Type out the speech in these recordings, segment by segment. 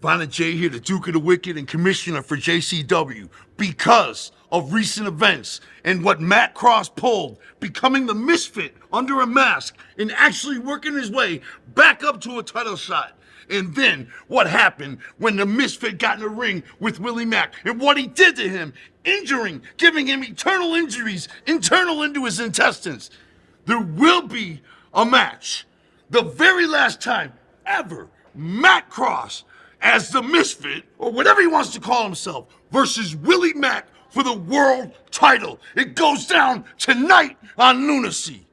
Vana Jay here, the Duke of the Wicked and Commissioner for JCW, because of recent events and what Mack Cross pulled, becoming the misfit under a mask and actually working his way back up to a title shot. And then what happened when the misfit got in the ring with Willie Mack and what he did to him, giving him eternal injuries internal into his intestines. There will be a match, the very last time ever, Mack Cross as the misfit, or whatever he wants to call himself, versus Willie Mack for the world title. It goes down tonight on Lunacy.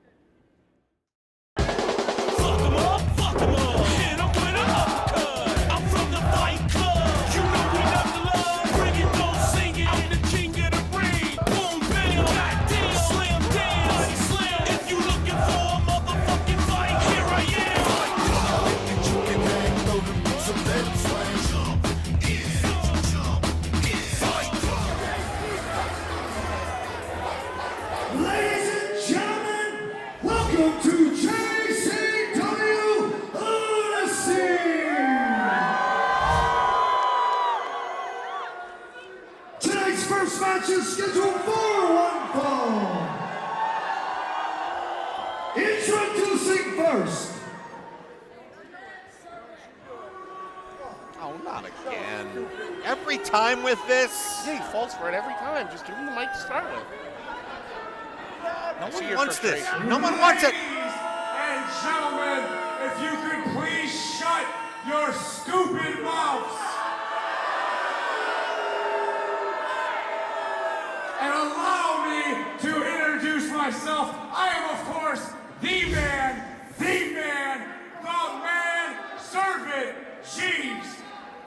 Matches scheduled for one fall. Introducing first. Oh, not again. Every time with this? Yeah, he falls for it every time. Just give him the mic to start with. No one wants this. No one wants it. Ladies and gentlemen, if you could please shut your stupid mouths. And allow me to introduce myself. I am, of course, the man, servant, Jeeves.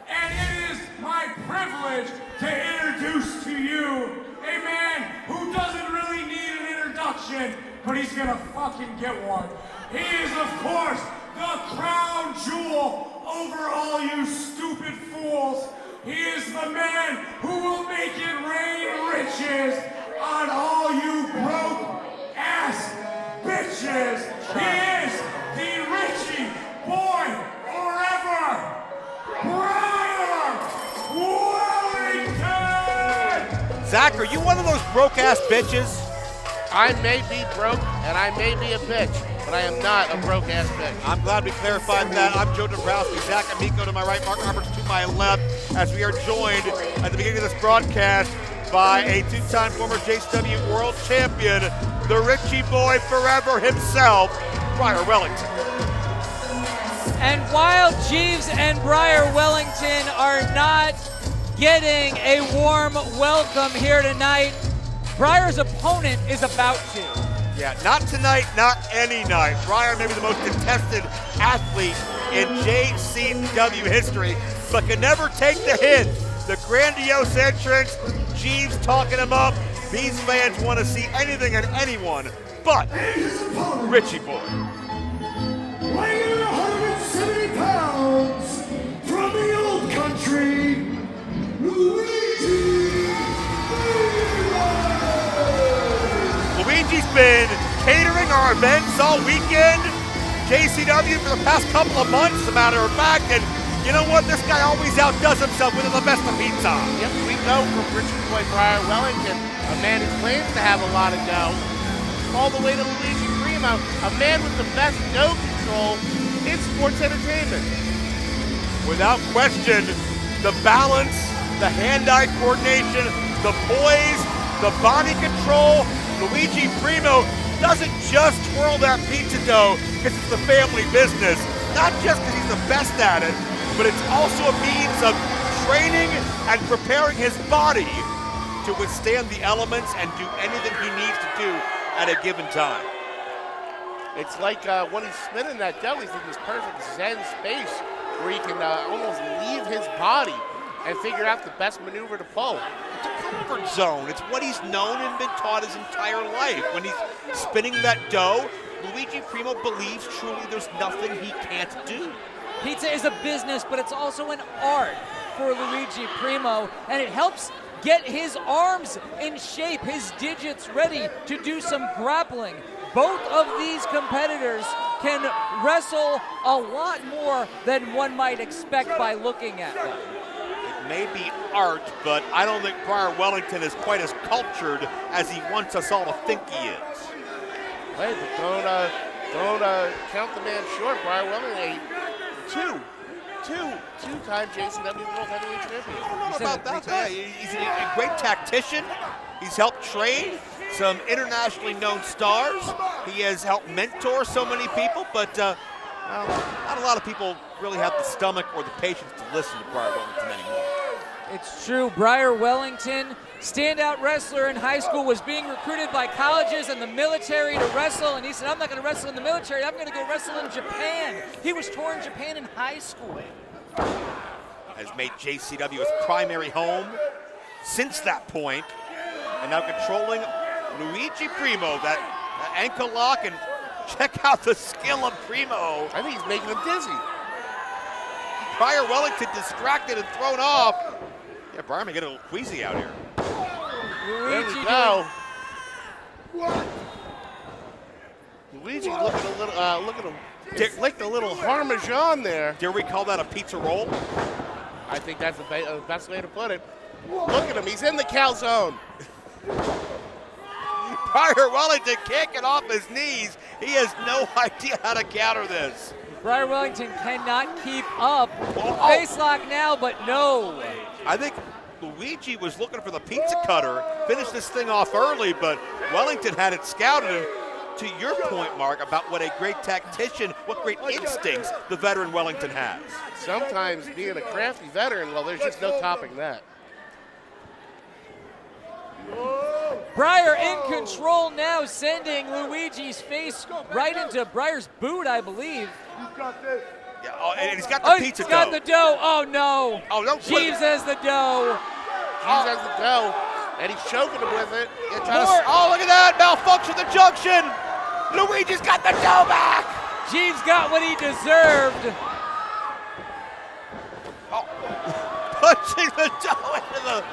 And it is my privilege to introduce to you a man who doesn't really need an introduction, but he's gonna fucking get one. He is, of course, the crown jewel over all you stupid fools. He is the man who will make it rain riches on all you broke ass bitches. He is the Richie boy forever, Brier Wellington! Zach, are you one of those broke ass bitches? I may be broke and I may be a bitch, but I am not a broke ass bitch. I'm glad we clarified that. I'm Joe Dombrowski, Zach Amico to my right, Mark Roberts to my left, as we are joined at the beginning of this broadcast by a two-time former JCW World Champion, the Richie Boy Forever himself, Brier Wellington. And while Jeeves and Brier Wellington are not getting a warm welcome here tonight, Brier's opponent is about to. Yeah, not tonight, not any night. Brier may be the most contested athlete in JCW history, but can never take the hint. The grandiose entrance, Jeeves talking him up. These fans want to see anything and anyone but Richie Boy. Weighing in 170 pounds from the old country, Luigi. Luigi's been catering our events all weekend. JCW for the past couple of months, as a matter of fact, and you know what? This guy always outdoes himself with the best of pizza. Yep, we know from Richie Boy Brier Wellington, a man who claims to have a lot of dough, all the way to Luigi Primo, a man with the best dough control in sports entertainment. Without question, the balance, the hand-eye coordination, the poise, the body control. Luigi Primo doesn't just twirl that pizza dough because it's the family business, not just because he's the best at it, but it's also a means of training and preparing his body to withstand the elements and do anything he needs to do at a given time. It's like when he's spinning that dough, he's in this perfect zen space where he can almost leave his body and figure out the best maneuver to pull. It's a comfort zone. It's what he's known and been taught his entire life. When he's spinning that dough, Luigi Primo believes truly there's nothing he can't do. Pizza is a business, but it's also an art for Luigi Primo, and it helps get his arms in shape, his digits ready to do some grappling. Both of these competitors can wrestle a lot more than one might expect by looking at them. It may be art, but I don't think Brier Wellington is quite as cultured as he wants us all to think he is. Hey, but don't count the man short. Brier Wellington, two-time JCW World Heavyweight Champion. I don't know about that guy. He's a great tactician. He's helped train some internationally known stars. He has helped mentor so many people, but well, not a lot of people really have the stomach or the patience to listen to Brier Wellington anymore. It's true. Brier Wellington, standout wrestler in high school, was being recruited by colleges and the military to wrestle, and he said, I'm not going to wrestle in the military, I'm going to go wrestle in Japan. He was touring Japan in high school. Has made JCW his primary home since that point, and now controlling Luigi Primo, that ankle lock, and check out the skill of Primo. I think he's making him dizzy. Brier Wellington distracted and thrown off. Yeah, Brier may get a little queasy out here. There we go. Luigi licked a little Parmesan there. Dare we call that a pizza roll? I think that's the best way to put it. Look at him, he's in the calzone. Brier Wellington can't get off his knees. He has no idea how to counter this. Brier Wellington cannot keep up. Face lock now, but no. I think Luigi was looking for the pizza cutter, finished this thing off early, but Wellington had it scouted. And to your point, Mark, about what a great tactician, what great instincts the veteran Wellington has. Sometimes being a crafty veteran, well, there's just no topping that. Brier in control now, sending Luigi's face right into Brier's boot, I believe. Yeah, oh, and he's got the pizza dough. He's got the dough. Oh, no. Oh, no. Jeeves has the dough. Jeeves has the dough, and he's choking him with it. Oh, look at that. Malfunction the junction. Luigi's got the dough back. Jeeves got what he deserved. Oh. Punching the dough into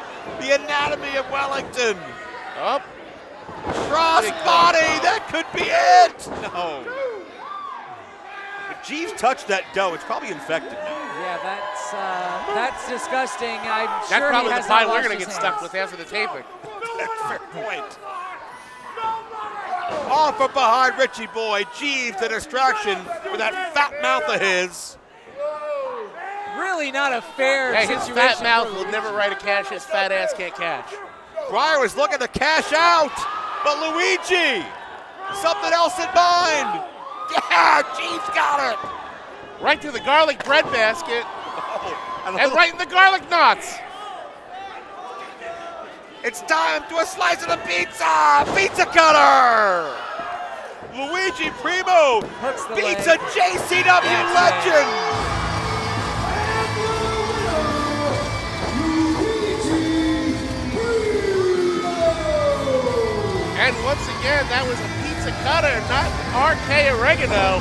the anatomy of Wellington. Up. Cross body. That could be it. No. If Jeeves touched that dough, it's probably infected now. Yeah, that's disgusting. I'm That's sure probably he the has pie not we're washed going to his get stuck hands. with after the taping. That's a fair point. Off from behind Richie Boy. Jeeves, the distraction with that fat mouth of his. Really not a fair Hey, situation. his fat mouth will never write a cash his fat ass can't catch. Brier was looking to cash out, but Luigi, something else in mind. Yeah, Jeeves got it. Right to the garlic bread basket, Oh, and right in the garlic knots. It's time to a slice of the pizza! Pizza cutter! Luigi Primo Hooks the beats leg. a JCW That's legend! And once again, that was a pizza cutter, not RK oregano.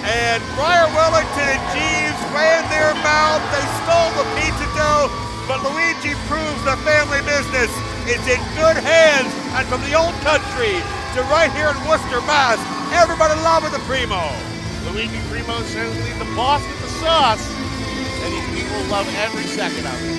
And Brier Wellington and Jeeves ran their mouth. They stole the pizza dough, but Luigi proves the family business is in good hands. And from the old country to right here in Worcester, Mass, everybody loving the Primo. Luigi Primo certainly the boss with the sauce, and these people love every second of it.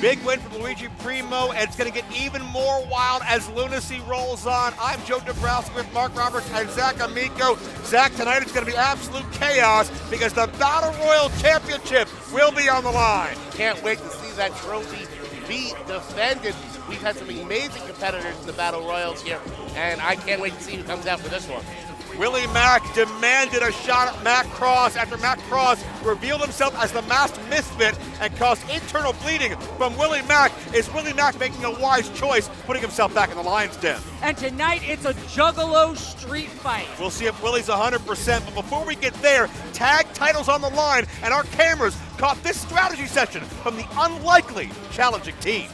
Big win from Luigi Primo, and it's going to get even more wild as lunacy rolls on. I'm Joe Dabrowski with Mark Roberts and Zach Amico. Zach, tonight it's going to be absolute chaos because the Battle Royal Championship will be on the line. Can't wait to see that trophy be defended. We've had some amazing competitors in the Battle Royals here, and I can't wait to see who comes out for this one. Willie Mack demanded a shot at Mack Cross after Mack Cross revealed himself as the masked misfit and caused internal bleeding from Willie Mack. Is Willie Mack making a wise choice, putting himself back in the lion's den? And tonight it's a juggalo street fight. We'll see if Willie's 100%, but before we get there, tag titles on the line, and our cameras caught this strategy session from the unlikely challenging team.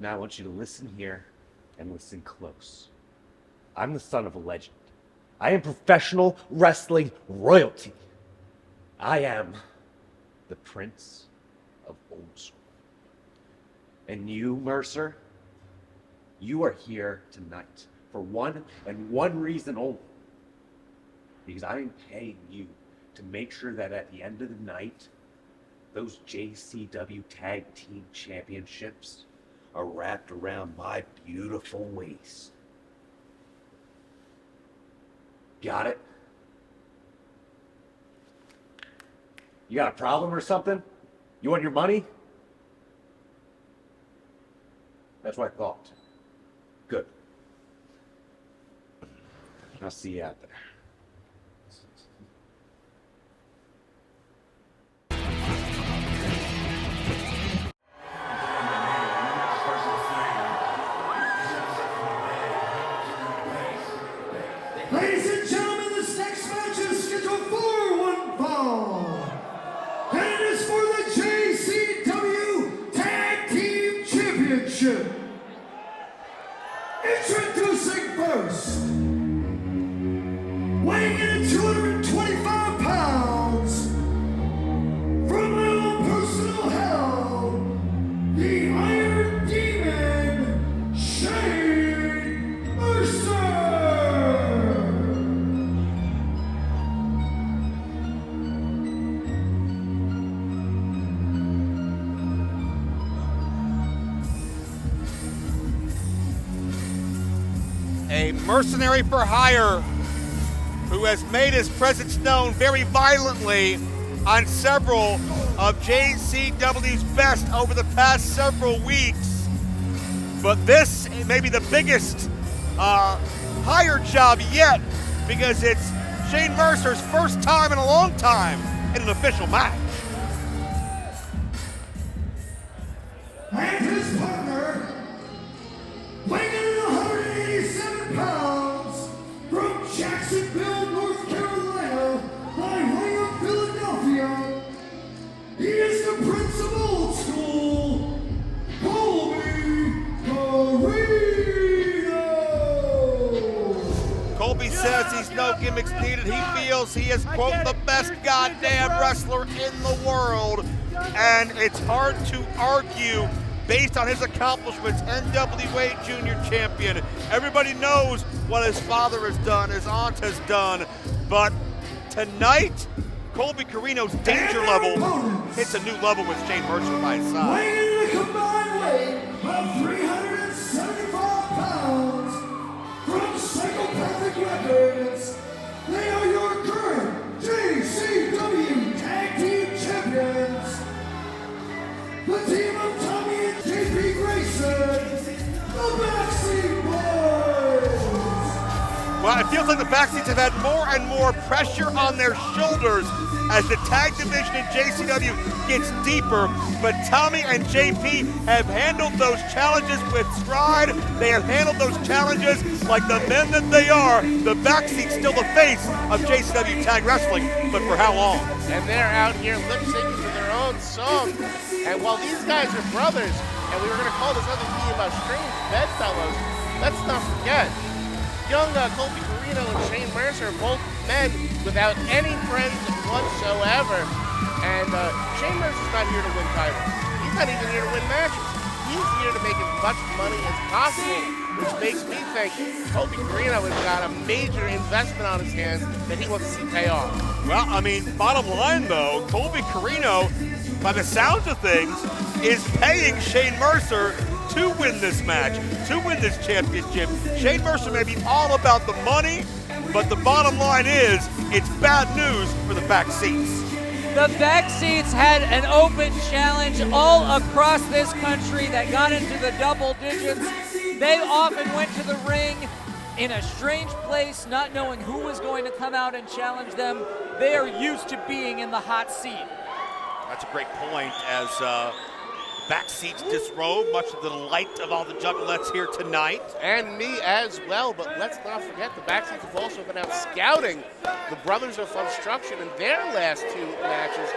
Now I want you to listen here and listen close. I'm the son of a legend. I am professional wrestling royalty. I am the Prince of Old School. And you, Mercer, you are here tonight for one and one reason only. Because I am paying you to make sure that at the end of the night, those JCW Tag Team Championships are wrapped around my beautiful waist. Got it? You got a problem or something? You want your money? That's what I thought. Good. I'll see you out there. Ladies and gentlemen, this next match is scheduled for one fall. And it is for the JCW Tag Team Championship. Introducing first, weighing in at 225 pounds, from my own personal hell, the Iron Demon, Shane Mercer. A mercenary for hire who has made his presence known very violently on several of JCW's best over the past several weeks. But this may be the biggest hire job yet, because it's Shane Mercer's first time in a long time in an official match. And his partner, weighing in at 187 pounds, from Jacksonville, North Carolina, by way of Philadelphia, he is the Prince of Old School, Colby says he's no gimmicks needed. He feels he is, quote, the best goddamn wrestler in the world. And it's hard to argue based on his accomplishments. NWA Junior Champion. Everybody knows what his father has done, his aunt has done. But tonight, Colby Carino's danger level hits a new level with Shane Mercer by his side. weighing in a combined weight of 375 pounds, from Psychopathic Records, they are your current JCW Tag Team Champions, the team of Tommy and JP Grayson, the Backseat Boys. Well, it feels like the Backseats have had more and more pressure on their shoulders as the tag division in JCW gets deeper, but Tommy and JP have handled those challenges with stride. They have handled those challenges like the men that they are. The Backseat's still the face of JCW Tag Wrestling, but for how long? And they're out here lip syncing to their own song. And while these guys are brothers, and we were going to call this other team strange bedfellows, let's not forget, young Colby Carino and Shane Mercer are both men without any friends whatsoever. And Shane Mercer's not here to win titles. He's not even here to win matches. He's here to make as much money as possible, which makes me think Colby Carino has got a major investment on his hands that he wants to see pay off. Well, I mean, bottom line though, Colby Carino, by the sounds of things, is paying Shane Mercer to win this match, to win this championship. Shane Mercer may be all about the money, but the bottom line is, it's bad news for the Backseats. The Backseats had an open challenge all across this country that got into the double digits. They often went to the ring in a strange place, not knowing who was going to come out and challenge them. They are used to being in the hot seat. That's a great point, as Backseats disrobe, much to the delight of all the juggalettes here tonight. And me as well, but let's not forget the Backseats have also been out scouting the Brothers of Funstruction in their last two matches.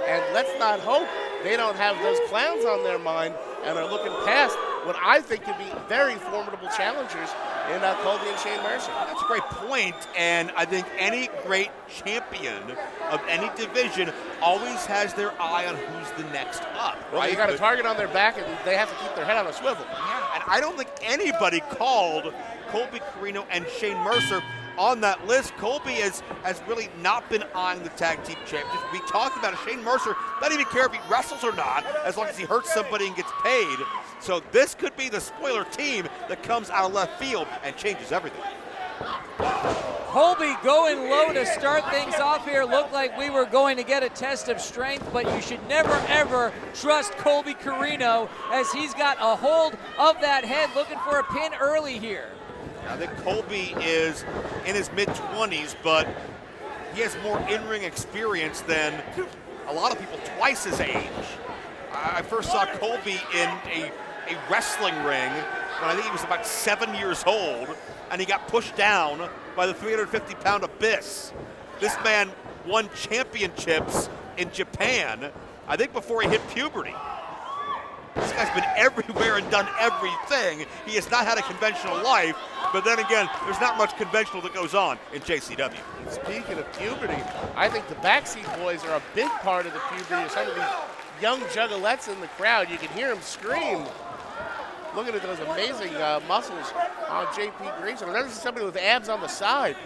And let's not hope they don't have those clowns on their mind and are looking past what I think could be very formidable challengers in Colby and Shane Mercer. That's a great point, and I think any great champion of any division always has their eye on who's the next up. Well, right? they got a target on their back, and they have to keep their head on a swivel. Yeah, and I don't think anybody called Colby Corino and Shane Mercer on that list. Colby has really not been eyeing the tag team champions. We talked about it. Shane Mercer doesn't even care if he wrestles or not, as long as he hurts somebody and gets paid. So this could be the spoiler team that comes out of left field and changes everything. Colby going low to start things off here. Looked like we were going to get a test of strength, but you should never, ever trust Colby Corino, as he's got a hold of that head, looking for a pin early here. I think Colby is in his mid-20s, but he has more in-ring experience than a lot of people twice his age. I first saw Colby in a wrestling ring when I think he was about 7 years old, and he got pushed down by the 350-pound Abyss. This man won championships in Japan, I think before he hit puberty. This guy's been everywhere and done everything. He has not had a conventional life, but then again, there's not much conventional that goes on in JCW. Speaking of puberty, I think the Backseat Boys are a big part of the puberty of some of these young juggalettes in the crowd. You can hear them scream. Looking at those amazing muscles on JP Grayson. There's somebody with abs on the side.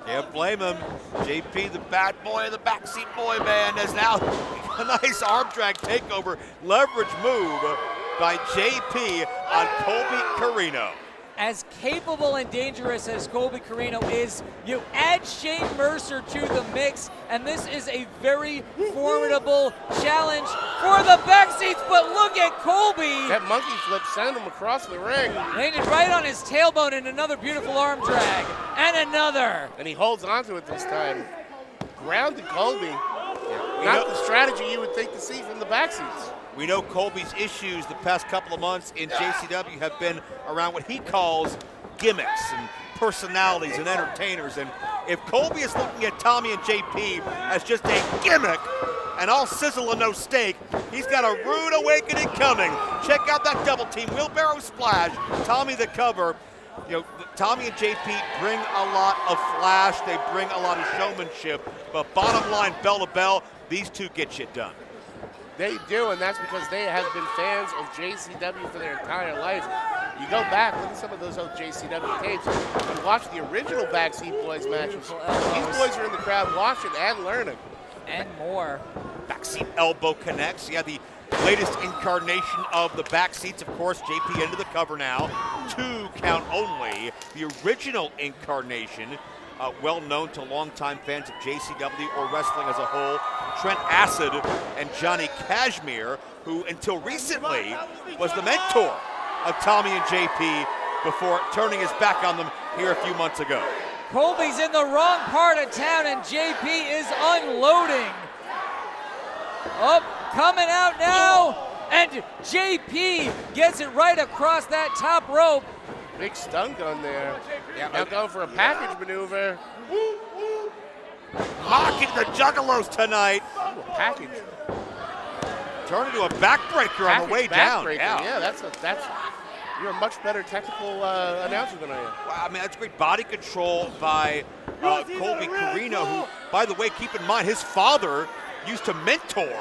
Can't blame him. JP, the bad boy of the Backseat Boy band, has now a nice arm drag takeover leverage move by JP on Colby Corino. As capable and dangerous as Colby Corino is, you add Shane Mercer to the mix, and this is a very formidable challenge for the backseats. But look at Colby. That monkey flip sent him across the ring. Landed right on his tailbone, and another beautiful arm drag. And another. And he holds onto it this time. Grounded Colby. Not the strategy you would think to see from the backseats. We know Colby's issues the past couple of months in JCW have been around what he calls gimmicks and personalities and entertainers. And if Colby is looking at Tommy and JP as just a gimmick and all sizzle and no steak, he's got a rude awakening coming. Check out that double team, wheelbarrow splash, Tommy the cover. You know, Tommy and JP bring a lot of flash, they bring a lot of showmanship, but bottom line, bell to bell, these two get shit done. They do, and that's because they have been fans of JCW for their entire life. You go back, look at some of those old JCW tapes, and watch the original Backseat Boys matches. These boys are in the crowd watching and learning. And more. Backseat elbow connects. Yeah, the latest incarnation of the backseats, of course. JP into the cover now. 2 count only. The original incarnation, well known to longtime fans of JCW or wrestling as a whole, Trent Acid and Johnny Kashmere, who until recently was the mentor of Tommy and JP before turning his back on them here a few months ago. Colby's in the wrong part of town, and JP is unloading. Up, coming out now, and JP gets it right across that top rope. Big stun gun there. Now going for a package maneuver. Mocking the Juggalos tonight. Ooh, a package. Turn into a backbreaker on the way down. Yeah, that's you're a much better technical announcer than I am. Wow, I mean, that's great body control by Colby Corino, who, by the way, keep in mind, his father used to mentor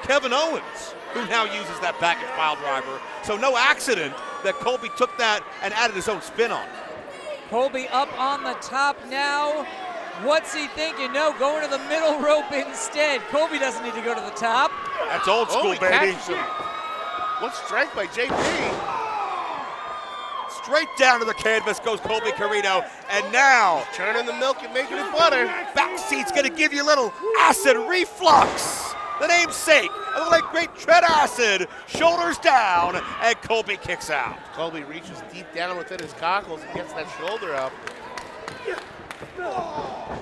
Kevin Owens, who now uses that package pile driver. So no accident that Colby took that and added his own spin on it. Colby up on the top now. What's he thinking? No, going to the middle rope instead. Colby doesn't need to go to the top. That's old school, he baby. catches him. What strike by JP. Straight down to the canvas goes Colby Corino, and now Churning the milk and making it butter. backseat's gonna give you a little acid reflux. The namesake of the late great Trent Acid, shoulders down, and Colby kicks out. Colby reaches deep down within his cockles and gets that shoulder up.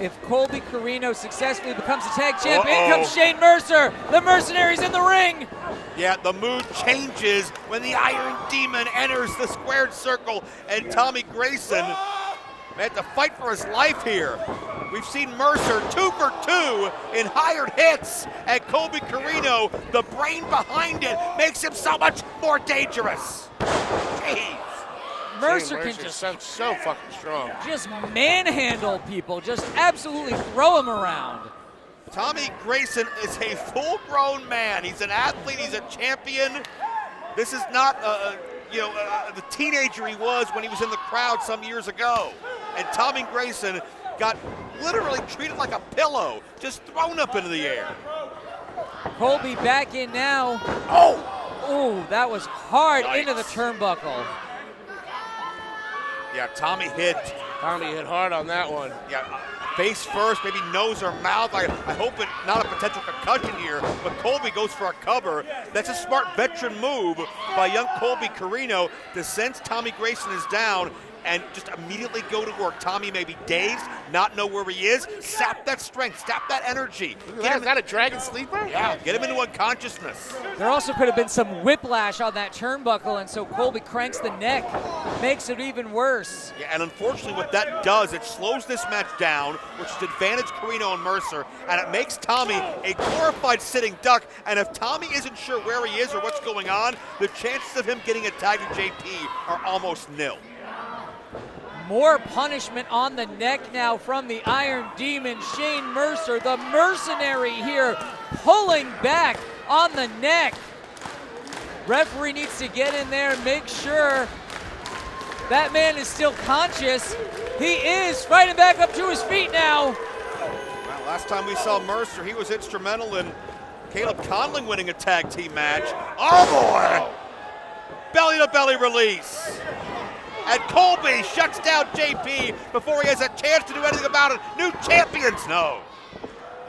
If Colby Corino successfully becomes a tag champ, in comes Shane Mercer. The Mercenaries in the ring. Yeah, the mood changes when the Iron Demon enters the squared circle, and Tommy Grayson had to fight for his life here. We've seen Mercer 2 for 2 in hired hits, and Colby Corino, the brain behind it, makes him so much more dangerous. Jeez. Mercer Shane can just so fucking strong. just manhandle people, just absolutely throw them around. Tommy Grayson is a full-grown man. He's an athlete. He's a champion. This is not, the teenager he was when he was in the crowd some years ago. And Tommy Grayson got literally treated like a pillow, just thrown up into the air. Colby back in now. Oh, that was hard into the turnbuckle. Yeah, Tommy hit hard on that one. Yeah, face first, maybe nose or mouth. I hope it's not a potential concussion here, but Colby goes for a cover. That's a smart veteran move by young Colby Carino to sense Tommy Grayson is down and just immediately go to work. Tommy may be dazed, not know where he is. Sap that strength, sap that energy. Is that a dragon sleeper? Yeah, get him into unconsciousness. There also could have been some whiplash on that turnbuckle, and so Colby cranks the neck, makes it even worse. Yeah, and unfortunately what that does, it slows this match down, which is advantage Carino and Mercer, and it makes Tommy a glorified sitting duck, and if Tommy isn't sure where he is or what's going on, the chances of him getting a tag to JP are almost nil. More punishment on the neck now from the Iron Demon, Shane Mercer, the mercenary here, pulling back on the neck. Referee needs to get in there and make sure that man is still conscious. He is fighting back up to his feet now. Well, last time we saw Mercer, he was instrumental in Caleb Conley winning a tag team match. Oh boy! Belly to belly release. And Colby shuts down JP before he has a chance to do anything about it. New champions, no.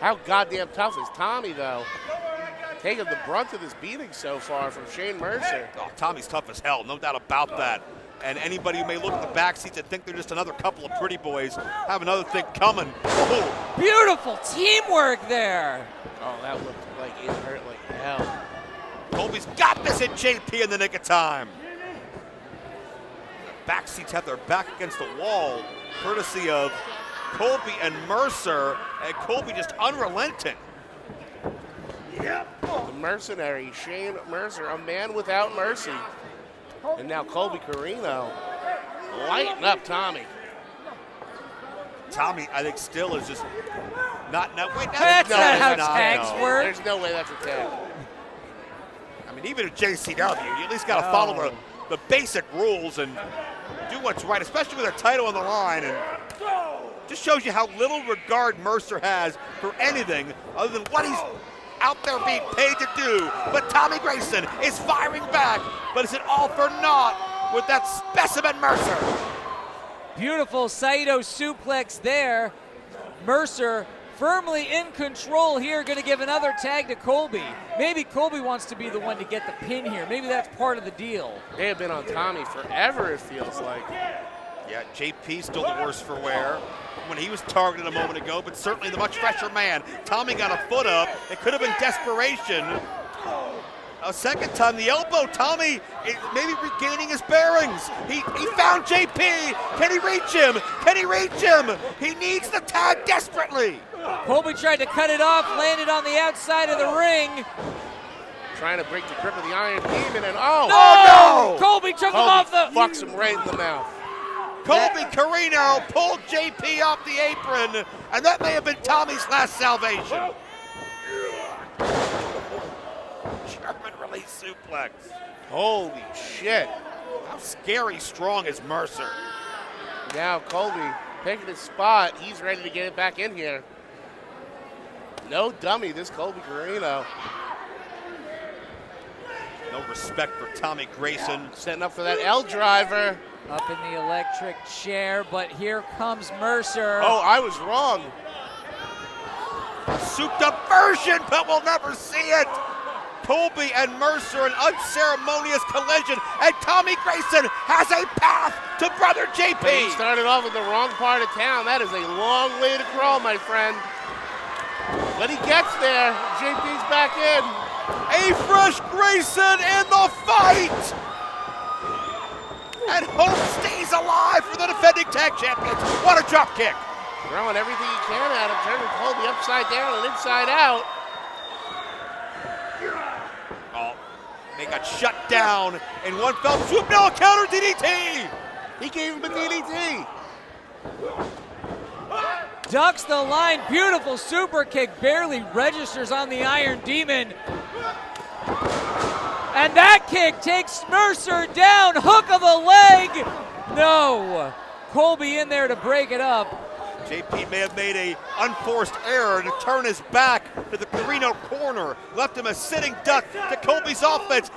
How goddamn tough is Tommy, though? Taking the brunt of this beating so far from Shane Mercer. Oh, Tommy's tough as hell, no doubt about that. And anybody who may look at the back seats and think they're just another couple of pretty boys have another thing coming. Oh. Beautiful teamwork there. Oh, that looked like it hurt like hell. Colby's got this at JP in the nick of time. Back seats have their back against the wall, courtesy of Colby and Mercer, and Colby just unrelenting. The mercenary, Shane Mercer, a man without mercy. And now Colby Carino lighting up Tommy. Tommy, I think, still is just not. Wait, That's no, not how it's not, tags no. work. There's no way that's a tag. I mean, even at JCW, you at least got to follow the basic rules and do what's right, especially with a title on the line. And just shows you how little regard Mercer has for anything other than what he's out there being paid to do. But Tommy Grayson is firing back, but is it all for naught with that specimen Mercer? Beautiful Saito suplex there. Mercer firmly in control here, going to give another tag to Colby. Maybe Colby wants to be the one to get the pin here. Maybe that's part of the deal. They have been on Tommy forever, it feels like. Yeah, JP's still the worse for wear when he was targeted a moment ago, but certainly the much fresher man. Tommy got a foot up. It could have been desperation. A second time, the elbow. Tommy is maybe regaining his bearings. He found JP. Can he reach him? Can he reach him? He needs the tag desperately. Colby tried to cut it off, landed on the outside of the ring. Trying to break the grip of the Iron Demon, and no! Colby took him off the... fucks him right in the mouth. Colby Carino pulled JP off the apron, and that may have been Tommy's last salvation. German release suplex. Holy shit. How scary strong is Mercer? Now Colby picking his spot. He's ready to get it back in here. No dummy, this Colby Carino. No respect for Tommy Grayson. Setting up for that L driver. Up in the electric chair, but here comes Mercer. Oh, I was wrong. Souped up version, but we'll never see it. Colby and Mercer, an unceremonious collision, and Tommy Grayson has a path to brother JP. He started off in the wrong part of town. That is a long way to crawl, my friend. When he gets there, JP's back in. A fresh Grayson in the fight. And hope stays alive for the defending tag champions. What a drop kick. Throwing everything he can at him, turning Colby upside down and inside out. Oh, they got shut down in one fell swoop. No, counter DDT. He gave him a DDT. Ducks the line, beautiful super kick, barely registers on the Iron Demon. And that kick takes Mercer down, hook of the leg. No, Colby in there to break it up. JP may have made a unforced error to turn his back to the Carino corner, left him a sitting duck to Colby's offense.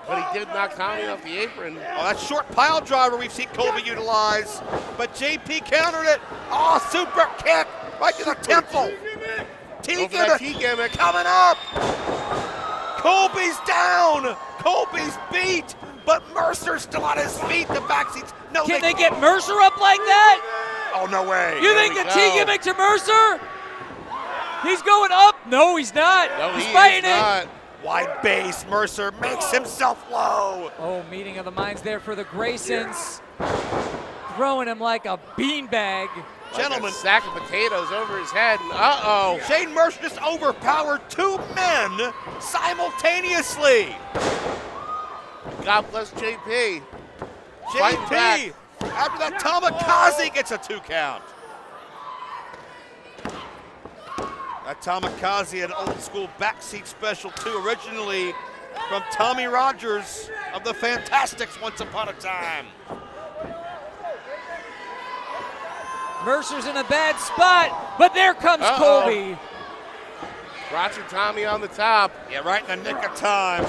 But he did knock Tommy off the apron. Oh, that short pile driver we've seen Colby utilize, but JP countered it. Oh, super kick right to the temple. T-gimmick coming up. Colby's down. Colby's beat, but Mercer's still on his feet. The backseat's no. Can they get Mercer up like that? Oh, no way. You think the T-gimmick to Mercer? He's going up. No, he's not. No, he's he fighting is not. it. Wide base, Mercer makes himself low. Oh, meeting of the minds there for the Graysons. Throwing him like a beanbag. Gentlemen, like a sack of potatoes over his head. And uh-oh. Shane Mercer just overpowered two men simultaneously. God bless JP. Fighting JP, back. after that Tamikaze gets a 2 count. That Tamikaze, an old school backseat special too, originally from Tommy Rogers of the Fantastics once upon a time. Mercer's in a bad spot, but there comes Colby. Roger Tommy on the top. Yeah, right in the nick of time.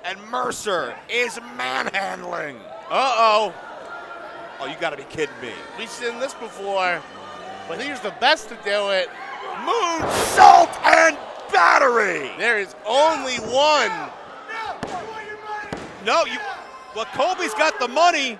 And Mercer is manhandling. Uh-oh. Oh, you gotta be kidding me. We've seen this before, but here's the best to do it. Moonsault and battery. There is only one. No, well, Colby's got the money.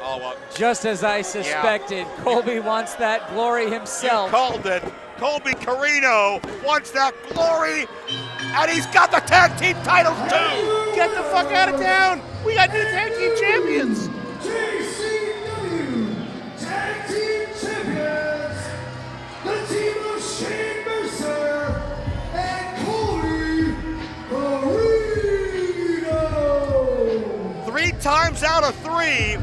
Oh, well, Just as I suspected, Colby wants that glory himself. you called it. Colby Carino wants that glory, and he's got the tag team titles too. Get the fuck out of town. We got new tag team champions. JCW Tag Team Champions, the team of Shane Mercer and Colby Carino. 3 times out of 3,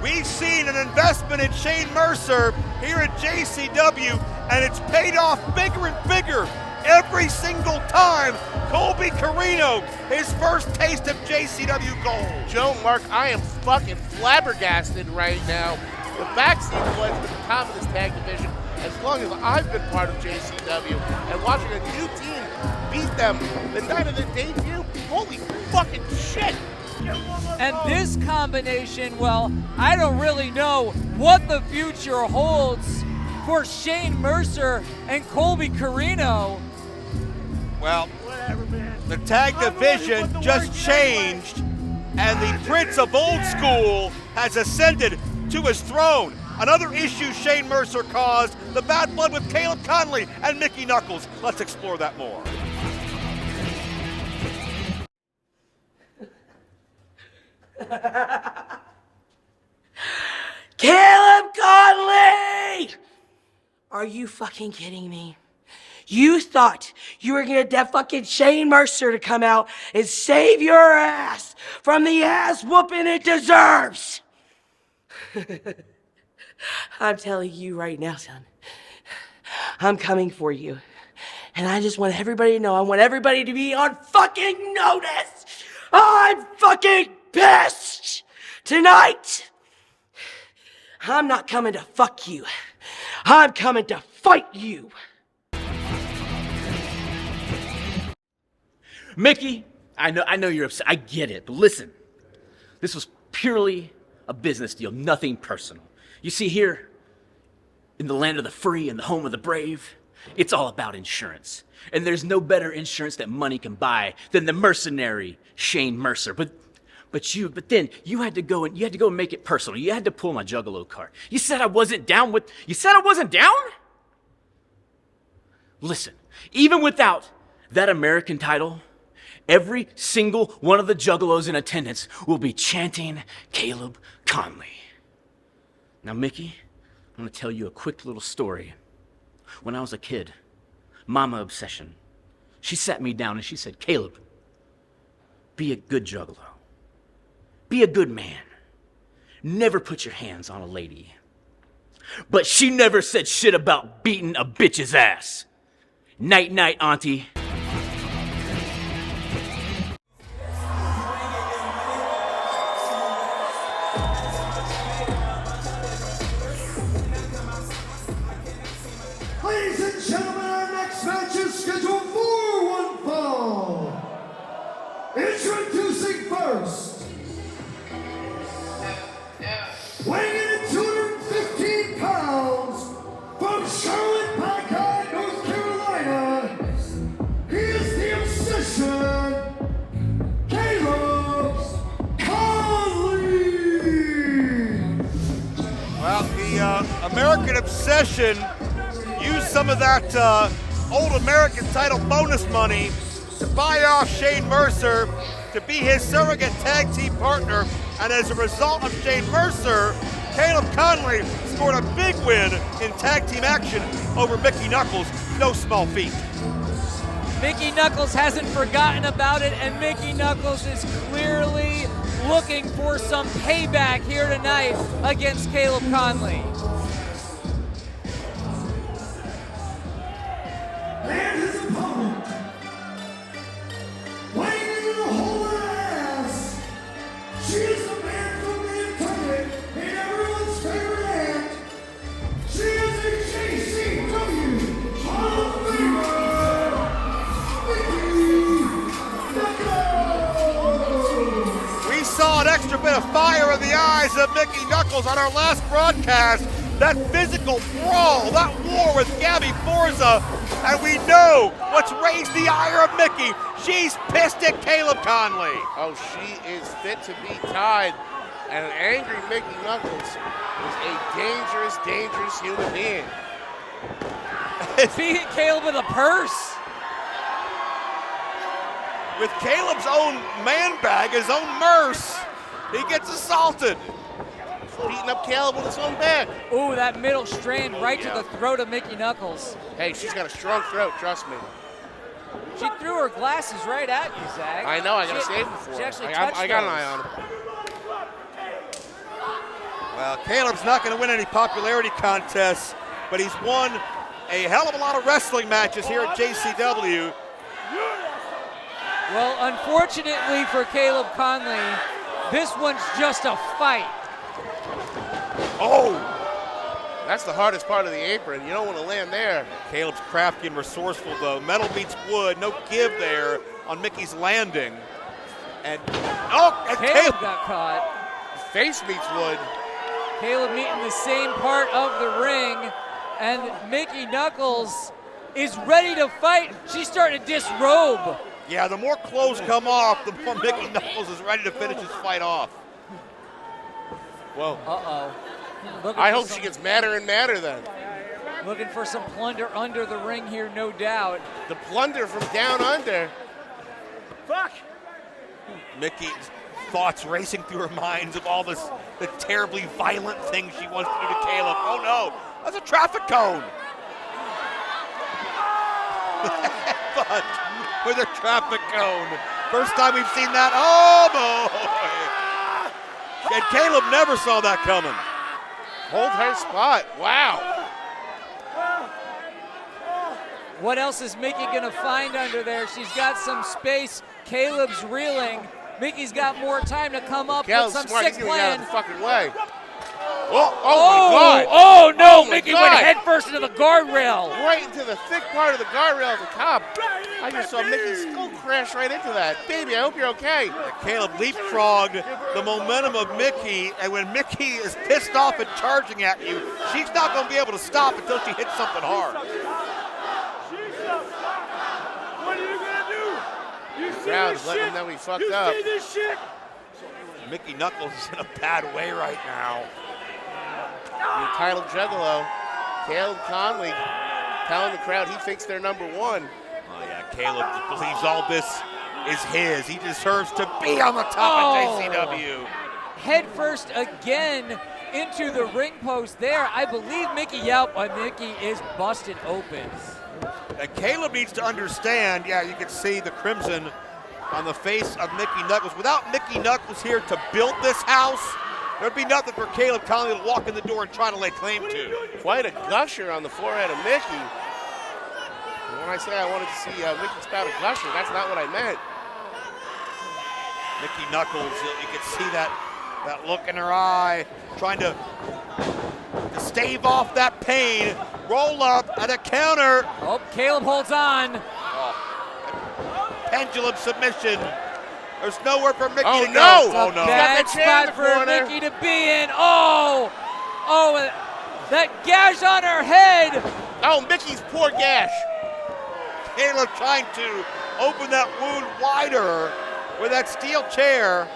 we've seen an investment in Shane Mercer here at JCW, and it's paid off bigger and bigger every single time. Colby Carino, his first taste of JCW gold. Joe, Mark, I am fucking flabbergasted right now. The backseat boys at the top of this tag division as long as I've been part of JCW, and watching a new team beat them the night of their debut, holy fucking shit. And this combination, well, I don't really know what the future holds for Shane Mercer and Colby Carino. Well, the tag division just changed, and the Prince of Old School has ascended to his throne. Another issue Shane Mercer caused, the bad blood with Caleb Conley and Mickie Knuckles. Let's explore that more. Caleb Conley! Are you fucking kidding me? You thought you were gonna get that fucking Shane Mercer to come out and save your ass from the ass whooping it deserves. I'm telling you right now, son. I'm coming for you. And I just want everybody to know, I want everybody to be on fucking notice. I'm fucking pissed tonight. I'm not coming to fuck you. I'm coming to fight you. Mickie, I know you're upset. I get it, but listen. This was purely a business deal, nothing personal. You see, here in the land of the free and the home of the brave, it's all about insurance. And there's no better insurance that money can buy than the mercenary Shane Mercer. But then you had to go and make it personal. You had to pull my Juggalo card. You said I wasn't down. Listen, even without that American title, every single one of the Juggalos in attendance will be chanting Caleb Conley. Now, Mickie, I'm gonna tell you a quick little story. When I was a kid, Mama Obsession, she sat me down and she said, Caleb, Be a good juggalo. Be a good man. Never put your hands on a lady. But she never said shit about beating a bitch's ass. Night night, auntie. Ladies and gentlemen, our next match is scheduled for one fall. Introducing first, weighing in at 215 pounds, from Charlotte, Mack, North Carolina, he is the Obsession, Caleb Conley. Well, the American Obsession used some of that old American title bonus money to buy off Shane Mercer to be his surrogate tag team partner, and as a result of Shane Mercer, Caleb Conley scored a big win in tag team action over Mickie Knuckles. No small feat. Mickie Knuckles hasn't forgotten about it, and Mickie Knuckles is clearly looking for some payback here tonight against Caleb Conley. And his opponent, weighing in at a whole lot of ass, she is the man from the internet and everyone's favorite aunt. She is a JCW Hall of Famer, Mickie Knuckles. We saw an extra bit of fire in the eyes of Mickie Knuckles on our last broadcast. That physical brawl, that war with Gabby Forza, and we know what's raised the ire of Mickie. She's pissed at Caleb Conley. Oh, she is fit to be tied. And an angry Mickie Knuckles is a dangerous, dangerous human being. Beating Caleb with a purse. With Caleb's own man bag, his own merce, he gets assaulted. Beating up Caleb with his own bag. Ooh, that middle strand right to the throat of Mickie Knuckles. Hey, she's got a strong throat, trust me. She threw her glasses right at you, Zach. I know, I gotta save them for her. She actually touched I got an those. eye on him. Well, Caleb's not going to win any popularity contests, but he's won a hell of a lot of wrestling matches here at JCW. Well, unfortunately for Caleb Conley, this one's just a fight. Oh! That's the hardest part of the apron. You don't want to land there. Caleb's crafty and resourceful, though. Metal meets wood, no give there on Mickey's landing. And, and Caleb got caught. Face meets wood. Caleb meeting the same part of the ring, and Mickie Knuckles is ready to fight. She's starting to disrobe. Yeah, the more clothes come off, the more Mickie Knuckles is ready to finish his fight off. Whoa. Uh-oh. I hope she gets madder and madder then. Looking for some plunder under the ring here, no doubt. The plunder from down under. Fuck! Mickey's thoughts racing through her mind of all the terribly violent things she wants to do to Caleb. Oh no, that's a traffic cone. But with a traffic cone. First time we've seen that. Oh boy. And Caleb never saw that coming. Hold her spot. Wow. What else is Mickie gonna find under there? She's got some space. Caleb's reeling. Mickey's got more time to come up Caleb's with some smart. sick He's gonna get out of plan. the fucking way. Oh Oh my God. no, Oh my Mickie God. went head first into the guardrail. Right into the thick part of the guardrail at the top. I just saw Mickey's skull crash right into that. Baby, I hope you're okay. Caleb leapfrogged the momentum of Mickie, and when Mickie is pissed off and charging at you, she's not going to be able to stop until she hits something hard. What are you gonna do? You see Crowd's this letting shit? him know he fucked you up. see this shit? Mickie Knuckles is in a bad way right now. The entitled juggalo, Caleb Conley, telling the crowd he thinks they're number one. Oh yeah, Caleb believes all this is his. He deserves to be on the top of JCW. Head first again into the ring post there. I believe Mickie Mickie is busted open. And Caleb needs to understand, yeah, you can see the crimson on the face of Mickey Knuckles. Without Mickey Knuckles here to build this house, there'd be nothing for Caleb Conley to walk in the door and try to lay claim to. Quite a gusher on the forehead of Mickey. When I say I wanted to see Mickey spout a gusher, that's not what I meant. Mickey Knuckles, you can see that look in her eye, trying to stave off that pain. Roll up at a counter. Oh, Caleb holds on. Pendulum submission. There's nowhere for Mickey to go. No. Oh, no. Bad He's got that chair in spot the for corner. Mickey to be in. Oh, that gash on her head. Oh, Mickey's poor gash. Caleb trying to open that wound wider with that steel chair,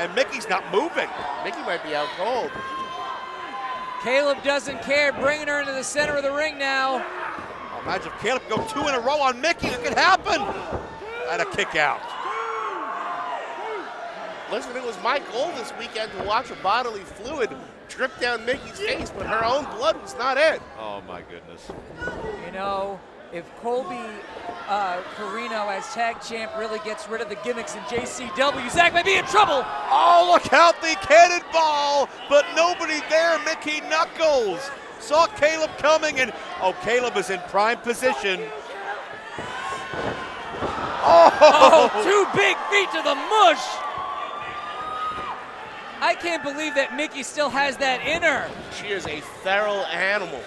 and Mickey's not moving. Mickey might be out cold. Caleb doesn't care, bringing her into the center of the ring now. Oh, imagine if Caleb could go 2 in a row on Mickey. It could happen. And a kick out. Listen, it was my goal this weekend to watch a bodily fluid drip down Mickey's face, but her own blood was not it. Oh, my goodness. You know, if Colby Carino as tag champ really gets rid of the gimmicks in JCW, Zach may be in trouble. Oh, look out, the cannonball, but nobody there. Mickey Knuckles saw Caleb coming, and Caleb is in prime position. Oh, 2 big feet to the mush. I can't believe that Mickey still has that in her. She is a feral animal.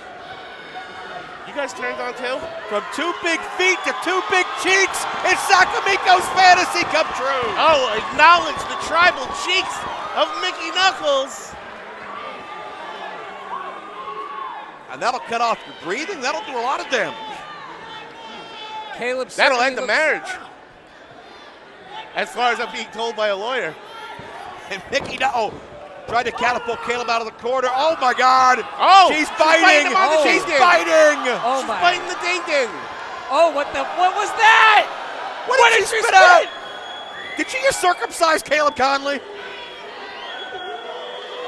You guys turned on too? From 2 big feet to 2 big cheeks, it's Sakamiko's fantasy come true. Oh, acknowledge the tribal cheeks of Mickey Knuckles. And that'll cut off your breathing. That'll do a lot of damage. Caleb That'll certainly end the looks- marriage. As far as I'm being told by a lawyer. And Mickey, tried to catapult Caleb out of the corner. Oh my God! Oh, she's fighting biting! him on the She's ding-ding. biting! Oh She's my. fighting the ding-ding. Oh, what was that? What did she spit out? Did she just circumcise Caleb Conley?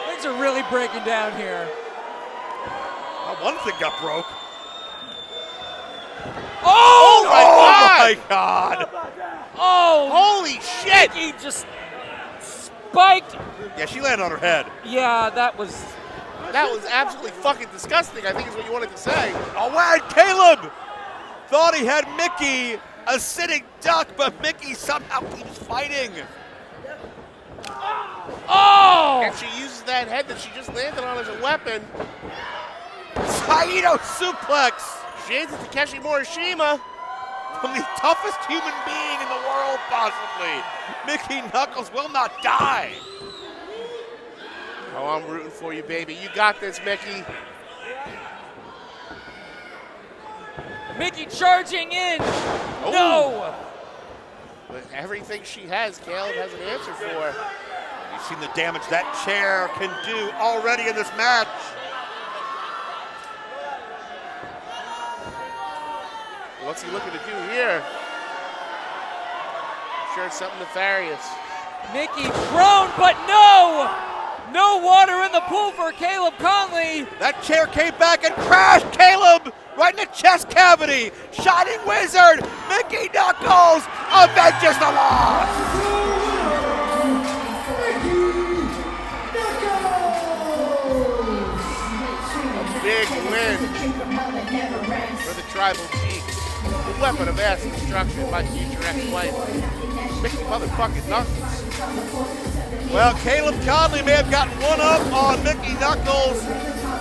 Things are really breaking down here. One thing got broke. Oh, my God! Oh, Holy shit! Mickey just spiked. Yeah, she landed on her head. Yeah, that was. That was absolutely fucking disgusting, I think is what you wanted to say. Oh, wow, Caleb thought he had Mickey, a sitting duck, but Mickey somehow keeps fighting. Oh! And she uses that head that she just landed on as a weapon. Saito suplex She aims at Takeshi Morishima. from the toughest human being in the world, possibly. Mickey Knuckles will not die. Oh, I'm rooting for you, baby. You got this, Mickey. Mickey charging in. Oh. No. With everything she has, Caleb has an answer for. You've seen the damage that chair can do already in this match. What's he looking to do here? I'm sure it's something nefarious. Mickey prone, but no. No water in the pool for Caleb Conley. That chair came back and crashed Caleb right in the chest cavity. Shining Wizard, Mickey Knuckles, avenges the loss. A big win for the Tribal Cheeks. The weapon of mass destruction, my future ex-wife, Mickey motherfucking Knuckles. Well, Caleb Conley may have gotten one up on Mickey Knuckles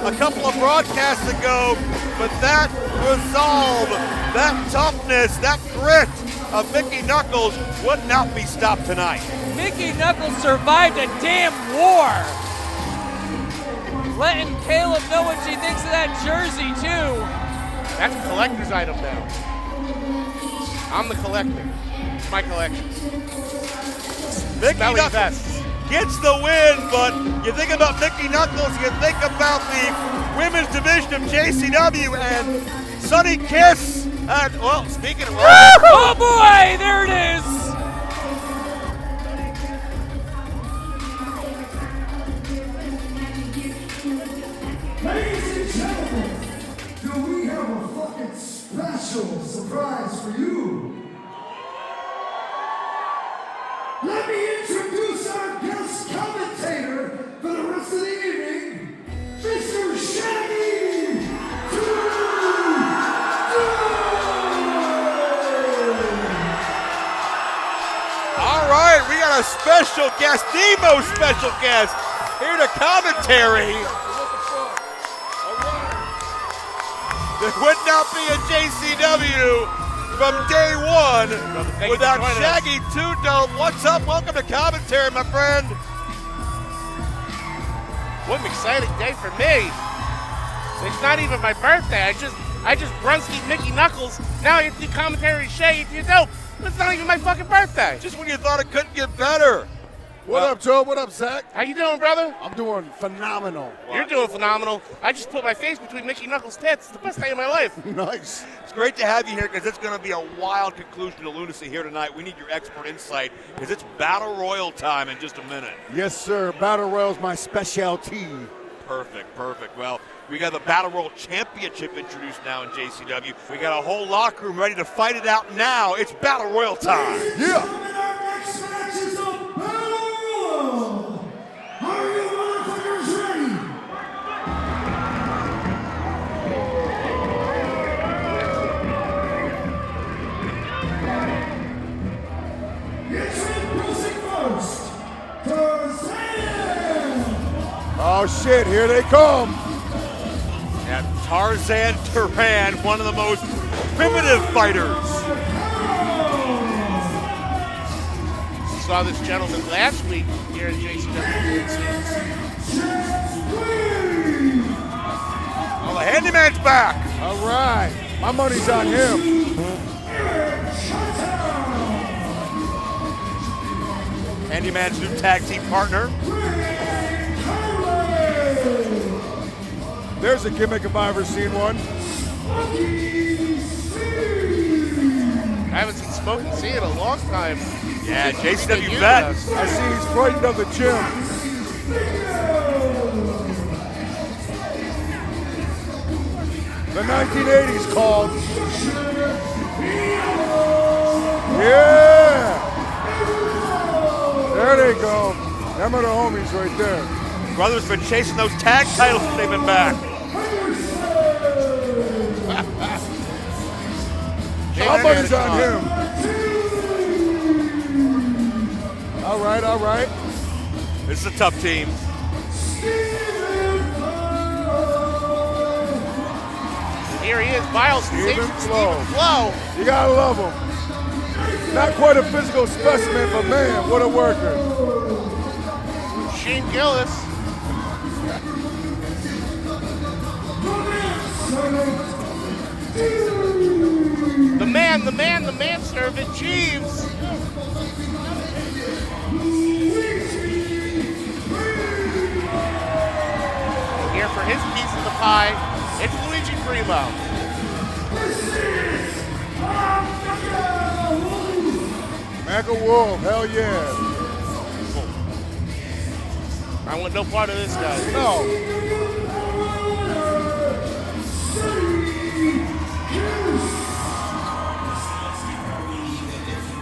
a couple of broadcasts ago, but that resolve, that toughness, that grit of Mickey Knuckles would not be stopped tonight. Mickey Knuckles survived a damn war. Letting Caleb know what she thinks of that jersey, too. That's a collector's item now. I'm the collector. It's my collection. Mickey Smelly Knuckles vests. gets the win, but you think about Mickey Knuckles, you think about the women's division of JCW and Sunny Kiss. And, well, speaking of... Oh boy, there it is. Ladies and gentlemen, do we have a fucking special surprise for you? let me introduce our guest commentator for the rest of the evening, Mr. Shaggy 2. All right, we got a special guest, the most special guest, here to commentary. There would not be a JCW from day one without Shaggy 2. What's up? Welcome to commentary, my friend. What an exciting day for me. It's not even my birthday. I just brunskied Mickey Knuckles. Now I have to do commentary Shaggy 2. It's not even my fucking birthday. Just when you thought it couldn't get better. What up, Joe? What up, Zach? How you doing, brother? I'm doing phenomenal. You're doing phenomenal. I just put my face between Mickey Knuckles' tits. It's the best day of my life. Nice. It's great to have you here because it's going to be a wild conclusion to lunacy here tonight. We need your expert insight because it's Battle Royal time in just a minute. Yes, sir. Battle Royale's my specialty. Perfect, perfect. Well, we got the Battle Royal Championship introduced now in JCW. We got a whole locker room ready to fight it out now. It's Battle Royal time. Yeah. Our next match is a Battle Royal. Are you motherfuckers ready? Introducing first, Tarzan. Oh, shit. Here they come. And Tarzan Turan, one of the most primitive fighters. Saw this gentleman last week here at JCW. Well, the handyman's back. All right. My money's on him. Handyman's new tag team partner. There's a gimmick if I ever seen one. I haven't seen Smoking C in a long time. Yeah, JCW He's vet. I see he's frightened of the gym. The 1980s called. Yeah. There they go. Them are the homies right there. Brothers been chasing those tag titles since they've been back. My money's on him. All right, all right. This is a tough team. Here he is, Vile Sensation Stephen Stephen Flo. You gotta love him. Not quite a physical specimen, but man, what a worker. Shane Gillis. The manservant, Jeeves. Here for his piece of the pie, it's Luigi Primo. Mack Wolf, hell yeah. I want no part of this guy. No.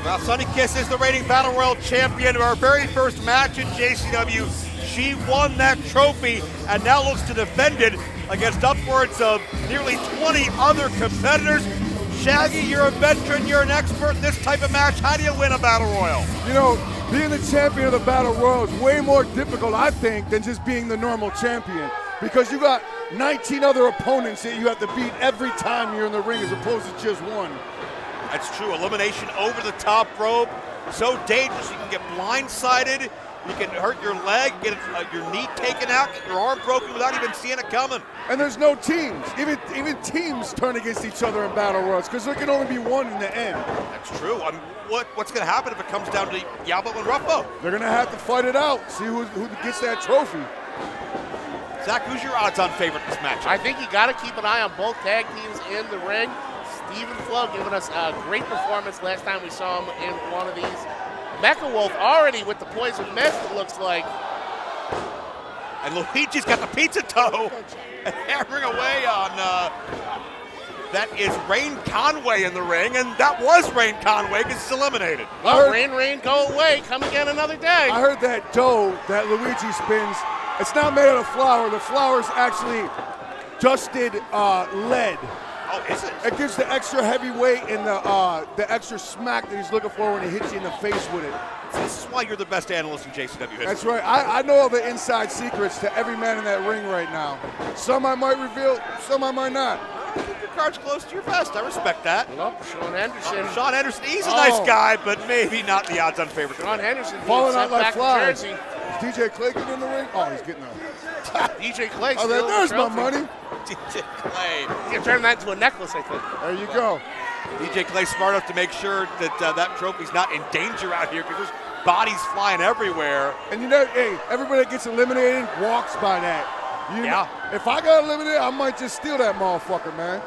Well, Sunny Kiss is the reigning Battle Royal champion of our very first match in JCW. She won that trophy and now looks to defend it against upwards of nearly 20 other competitors. Shaggy, you're a veteran, you're an expert in this type of match. How do you win a Battle Royal? You know, being the champion of the Battle Royal is way more difficult, I think, than just being the normal champion. Because you got 19 other opponents that you have to beat every time you're in the ring as opposed to just one. That's true. Elimination over the top rope. So dangerous. You can get blindsided. You can hurt your leg, get your knee taken out, get your arm broken without even seeing it coming. And there's no teams. Even teams turn against each other in Battle Royals because there can only be one in the end. That's true. I mean, what's going to happen if it comes down to Yabo and Ruffo? They're going to have to fight it out, see who gets that trophy. Zach, who's your odds-on favorite in this match? I think you got to keep an eye on both tag teams in the ring. Stephen Flo giving us a great performance last time we saw him in one of these. Mecha Wolf already with the poison mist, it looks like. And Luigi's got the pizza toe and hammering away on That is Rain Conway in the ring, and that was Rain Conway because he's eliminated. Well, rain, go away. Come again another day. I heard that dough that Luigi spins, it's not made out of flour. The flour is actually dusted lead. Oh, is it? It gives the extra heavy weight and the extra smack that he's looking for when he hits you in the face with it. This is why you're the best analyst in JCW history. That's right. I know all the inside secrets to every man in that ring right now. Some I might reveal, some I might not. Keep your cards close to your vest. I respect that. Nope, Sean Henderson. Sean Henderson, he's a nice guy, but maybe not the odds-on favorite. Sean Henderson falling being out sent like back to flies. Jersey. Is DJ Clay getting in the ring? Oh, he's getting there. DJ Clay. Oh, there's my money. DJ Clay. You can turn that into a necklace, I think. There you go. DJ Clay smart enough to make sure that that trophy's not in danger out here because there's bodies flying everywhere. And you know, hey, everybody that gets eliminated walks by that. Yeah. If I got eliminated, I might just steal that motherfucker, man.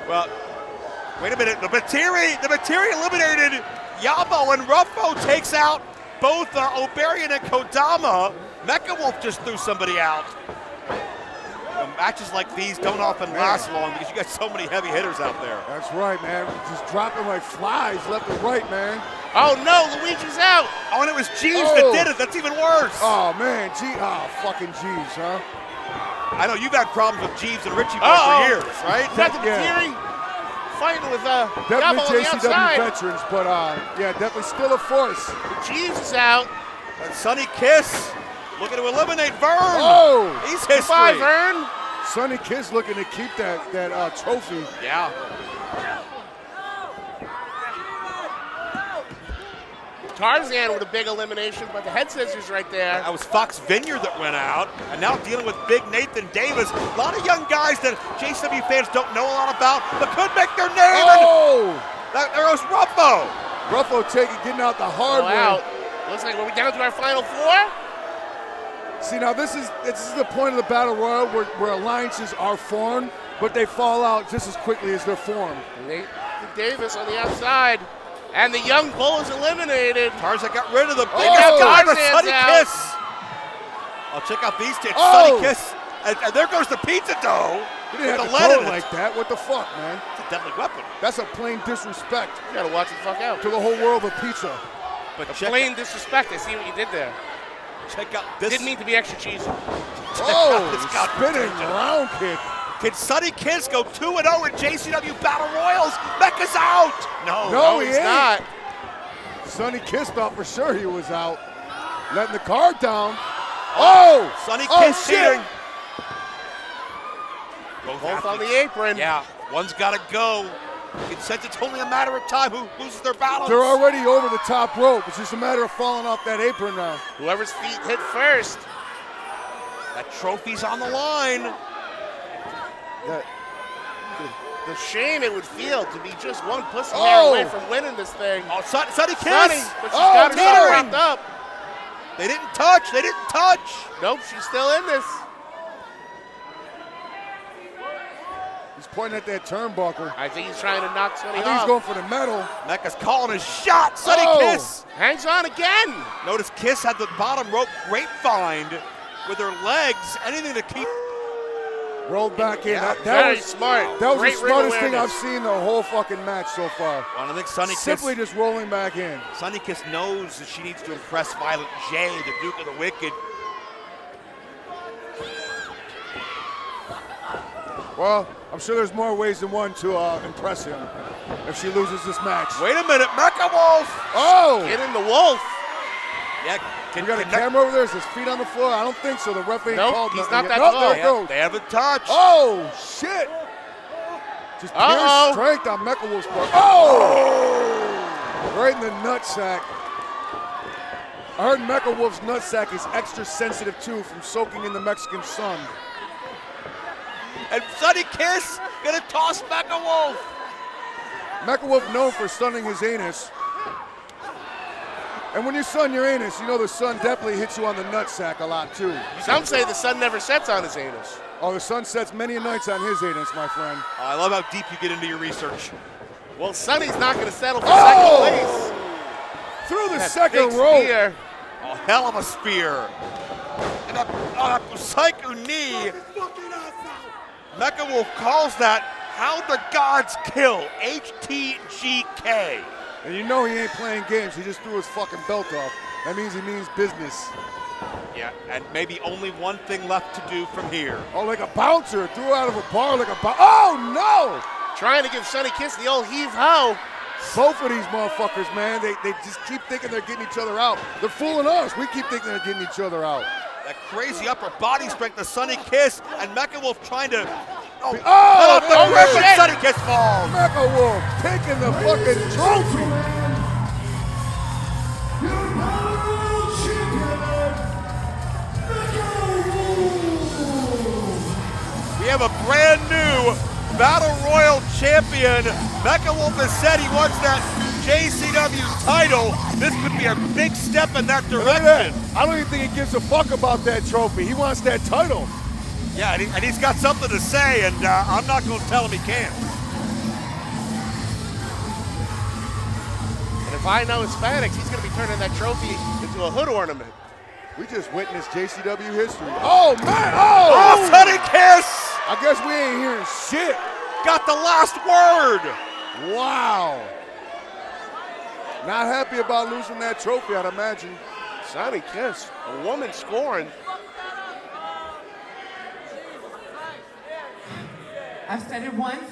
Well, wait a minute. The Materi eliminated Yabo, and Ruffo takes out both Oberian and Kodama. Mecha Wolf just threw somebody out. Matches like these don't often last long because you got so many heavy hitters out there. That's right, man. Just dropping like flies left and right, man. Oh, no, Luigi's out. Oh, and it was Jeeves that did it. That's even worse. Oh, man. Fucking Jeeves, huh? I know you've had problems with Jeeves and Richie Boy for years, right? Got the Materi fighting with definitely Yabo on the JCW outside. veterans, but yeah, definitely still a force. Jeeves is out. And Sonny Kiss looking to eliminate Vern. Oh! He's history. Goodbye, Vern. Sonny Kiss looking to keep that trophy. Yeah. Tarzan with a big elimination, but the head scissors right there. That was Fox Vineyard that went out, and now dealing with big Nathan Davis. A lot of young guys that JCW fans don't know a lot about, but could make their name. Oh! There goes Ruffo. Ruffo getting out the hard way. Out. Looks like we're down to our final four. See, now this is the point of the Battle Royal where alliances are formed, but they fall out just as quickly as they're formed. Nathan Davis on the outside. And the young bull is eliminated. Tarzan got rid of the biggest guy, but Sonny Kiss. Oh, check out these two. Sonny Kiss. And there goes the pizza dough. He didn't have to throw it like that. What the fuck, man? It's a deadly weapon. That's a plain disrespect. You gotta watch the fuck out. To the whole world of pizza. But plain disrespect. I see what you did there. Check out this. Didn't mean to be extra cheesy. Spinning round kick. Can Sonny Kiss go 2-0 in JCW Battle Royals? Mecca's out. No, he ain't. Not. Sonny Kiss thought for sure he was out. Letting the card down. Oh! Sonny Kiss cheating. Both on the apron. Yeah, one's got to go. You can sense it's only a matter of time who loses their balance. They're already over the top rope. It's just a matter of falling off that apron now. Whoever's feet hit first. That trophy's on the line. The shame it would feel to be just one pussy hair away from winning this thing. Oh, Sonny Kiss. Sonny, but she's got her shot wrapped up. They didn't touch. They didn't touch. Nope, she's still in this. He's pointing at that turnbuckle. I think he's trying to knock Sonny I off. think he's going for the medal. Mecca's calling his shot. Sonny Kiss. Hangs on again. Notice Kiss had the bottom rope grapevine with her legs. Anything to keep. Rolled back in. Yeah, that was smart. That was Great the smartest ring thing I've awareness. seen the whole fucking match so far. Well, I think Sonny Simply Kiss. just rolling back in. Sonny Kiss knows that she needs to impress Violent J, the Duke of the Wicked. Well, I'm sure there's more ways than one to impress him if she loses this match. Wait a minute, Mecha Wolf. Oh! Get in the wolf. Yeah, You got a camera over there? Is his feet on the floor? I don't think so. The ref ain't Nope, called he's nothing not yet. that No, tall. there it goes. They haven't touched. Oh, shit. Just pure Uh-oh. strength on Mecha Wolf's part. Oh! Right in the nutsack. I heard Mecha Wolf's nutsack is extra sensitive too from soaking in the Mexican sun. And Sonny Kiss gonna toss Mecha Wolf. Mecha Wolf known for stunning his anus. And when you sun your anus, you know the sun definitely hits you on the nutsack a lot too. Some say the sun never sets on his anus. Oh, the sun sets many a nights on his anus, my friend. I love how deep you get into your research. Well, Sonny's not going to settle for Oh! second place. Through the That second big rope. spear. A hell of a spear. And that psycho knee. Mecha Wolf calls that How the Gods Kill, HTGK. And you know he ain't playing games. He just threw his fucking belt off. That means he means business. Yeah, and maybe only one thing left to do from here. Oh, like a bouncer. Threw out of a bar like a bouncer. Oh, no! Trying to give Sonny Kiss the old heave-ho. Both of these motherfuckers, man, they just keep thinking they're getting each other out. They're fooling us. We keep thinking they're getting each other out. That crazy upper body strength of Sonny Kiss, and Mecha Wolf trying to Oh, cut off the grip, and shit. Sonny Kiss falls. Mecha Wolf taking the fucking trophy. Your Battle Royal champion, Mecca Wolf. We have a brand new Battle Royal champion. Mecha Wolf has said he wants that JCW title. This could be a big step in that Look at direction. that. I don't even think he gives a fuck about that trophy. He wants that title. Yeah, and he's got something to say, and I'm not going to tell him he can't. And if I know Hispanics, he's going to be turning that trophy into a hood ornament. We just witnessed JCW history. Oh, man. Oh! Oh, Sonny Kiss! I guess we ain't hearing shit. Got the last word. Wow. Not happy about losing that trophy, I'd imagine. Sonny Kiss, a woman scoring. I've said it once,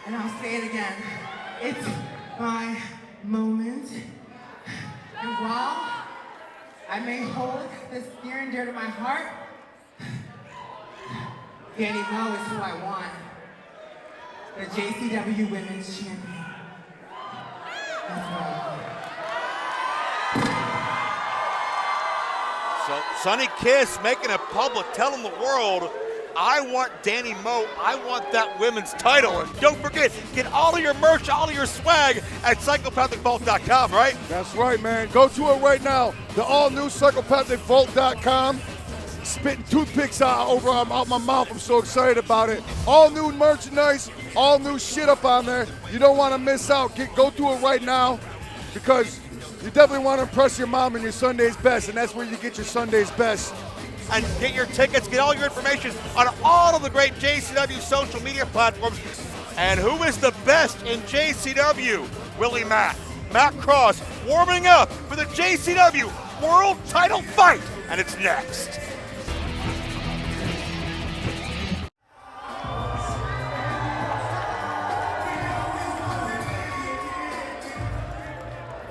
and I'll say it again. It's my moment. And while I may hold this near and dear to my heart, Danny Mo is who I want. The JCW Women's Champion. That's what I want. So Sonny Kiss making it public, telling the world, I want Danny Mo, I want that women's title. And don't forget, get all of your merch, all of your swag at psychopathicvault.com, right? That's right, man. Go to it right now. The all-new psychopathicvault.com. Spitting toothpicks out my mouth. I'm so excited about it. All new merchandise, all new shit up on there. You don't want to miss out. Go to it right now because you definitely want to impress your mom in your Sunday's best, and that's where you get your Sunday's best. And get your tickets, get all your information on all of the great JCW social media platforms. And who is the best in JCW? Willie Mack. Matt Cross warming up for the JCW World Title fight. And it's next.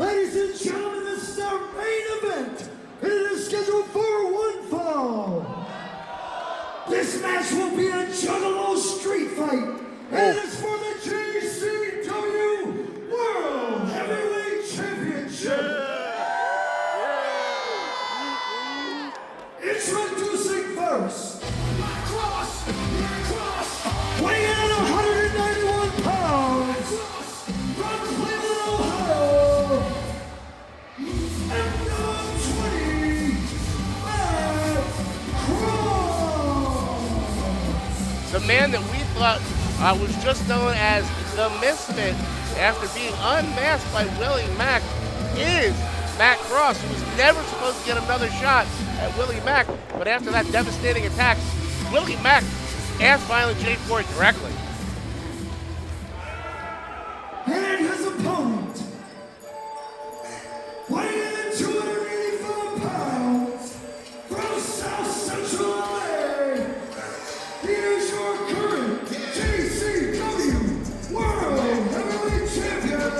Ladies and gentlemen, this is our main event. It is scheduled for one fall. This match will be a Juggalo street fight. And it is for the JCW World Heavyweight Championship. Introducing first, Cross, weighing in at 191 pounds, from Cleveland, Ohio. The man that we thought was just known as the Misfit after being unmasked by Willie Mack is Mack Cross, who was never supposed to get another shot at Willie Mack, but after that devastating attack, Willie Mack asked Violent J for it directly. And his opponent, weighing in at 285 pounds, from South Central LA, here's your current JCW World Heavyweight Champion.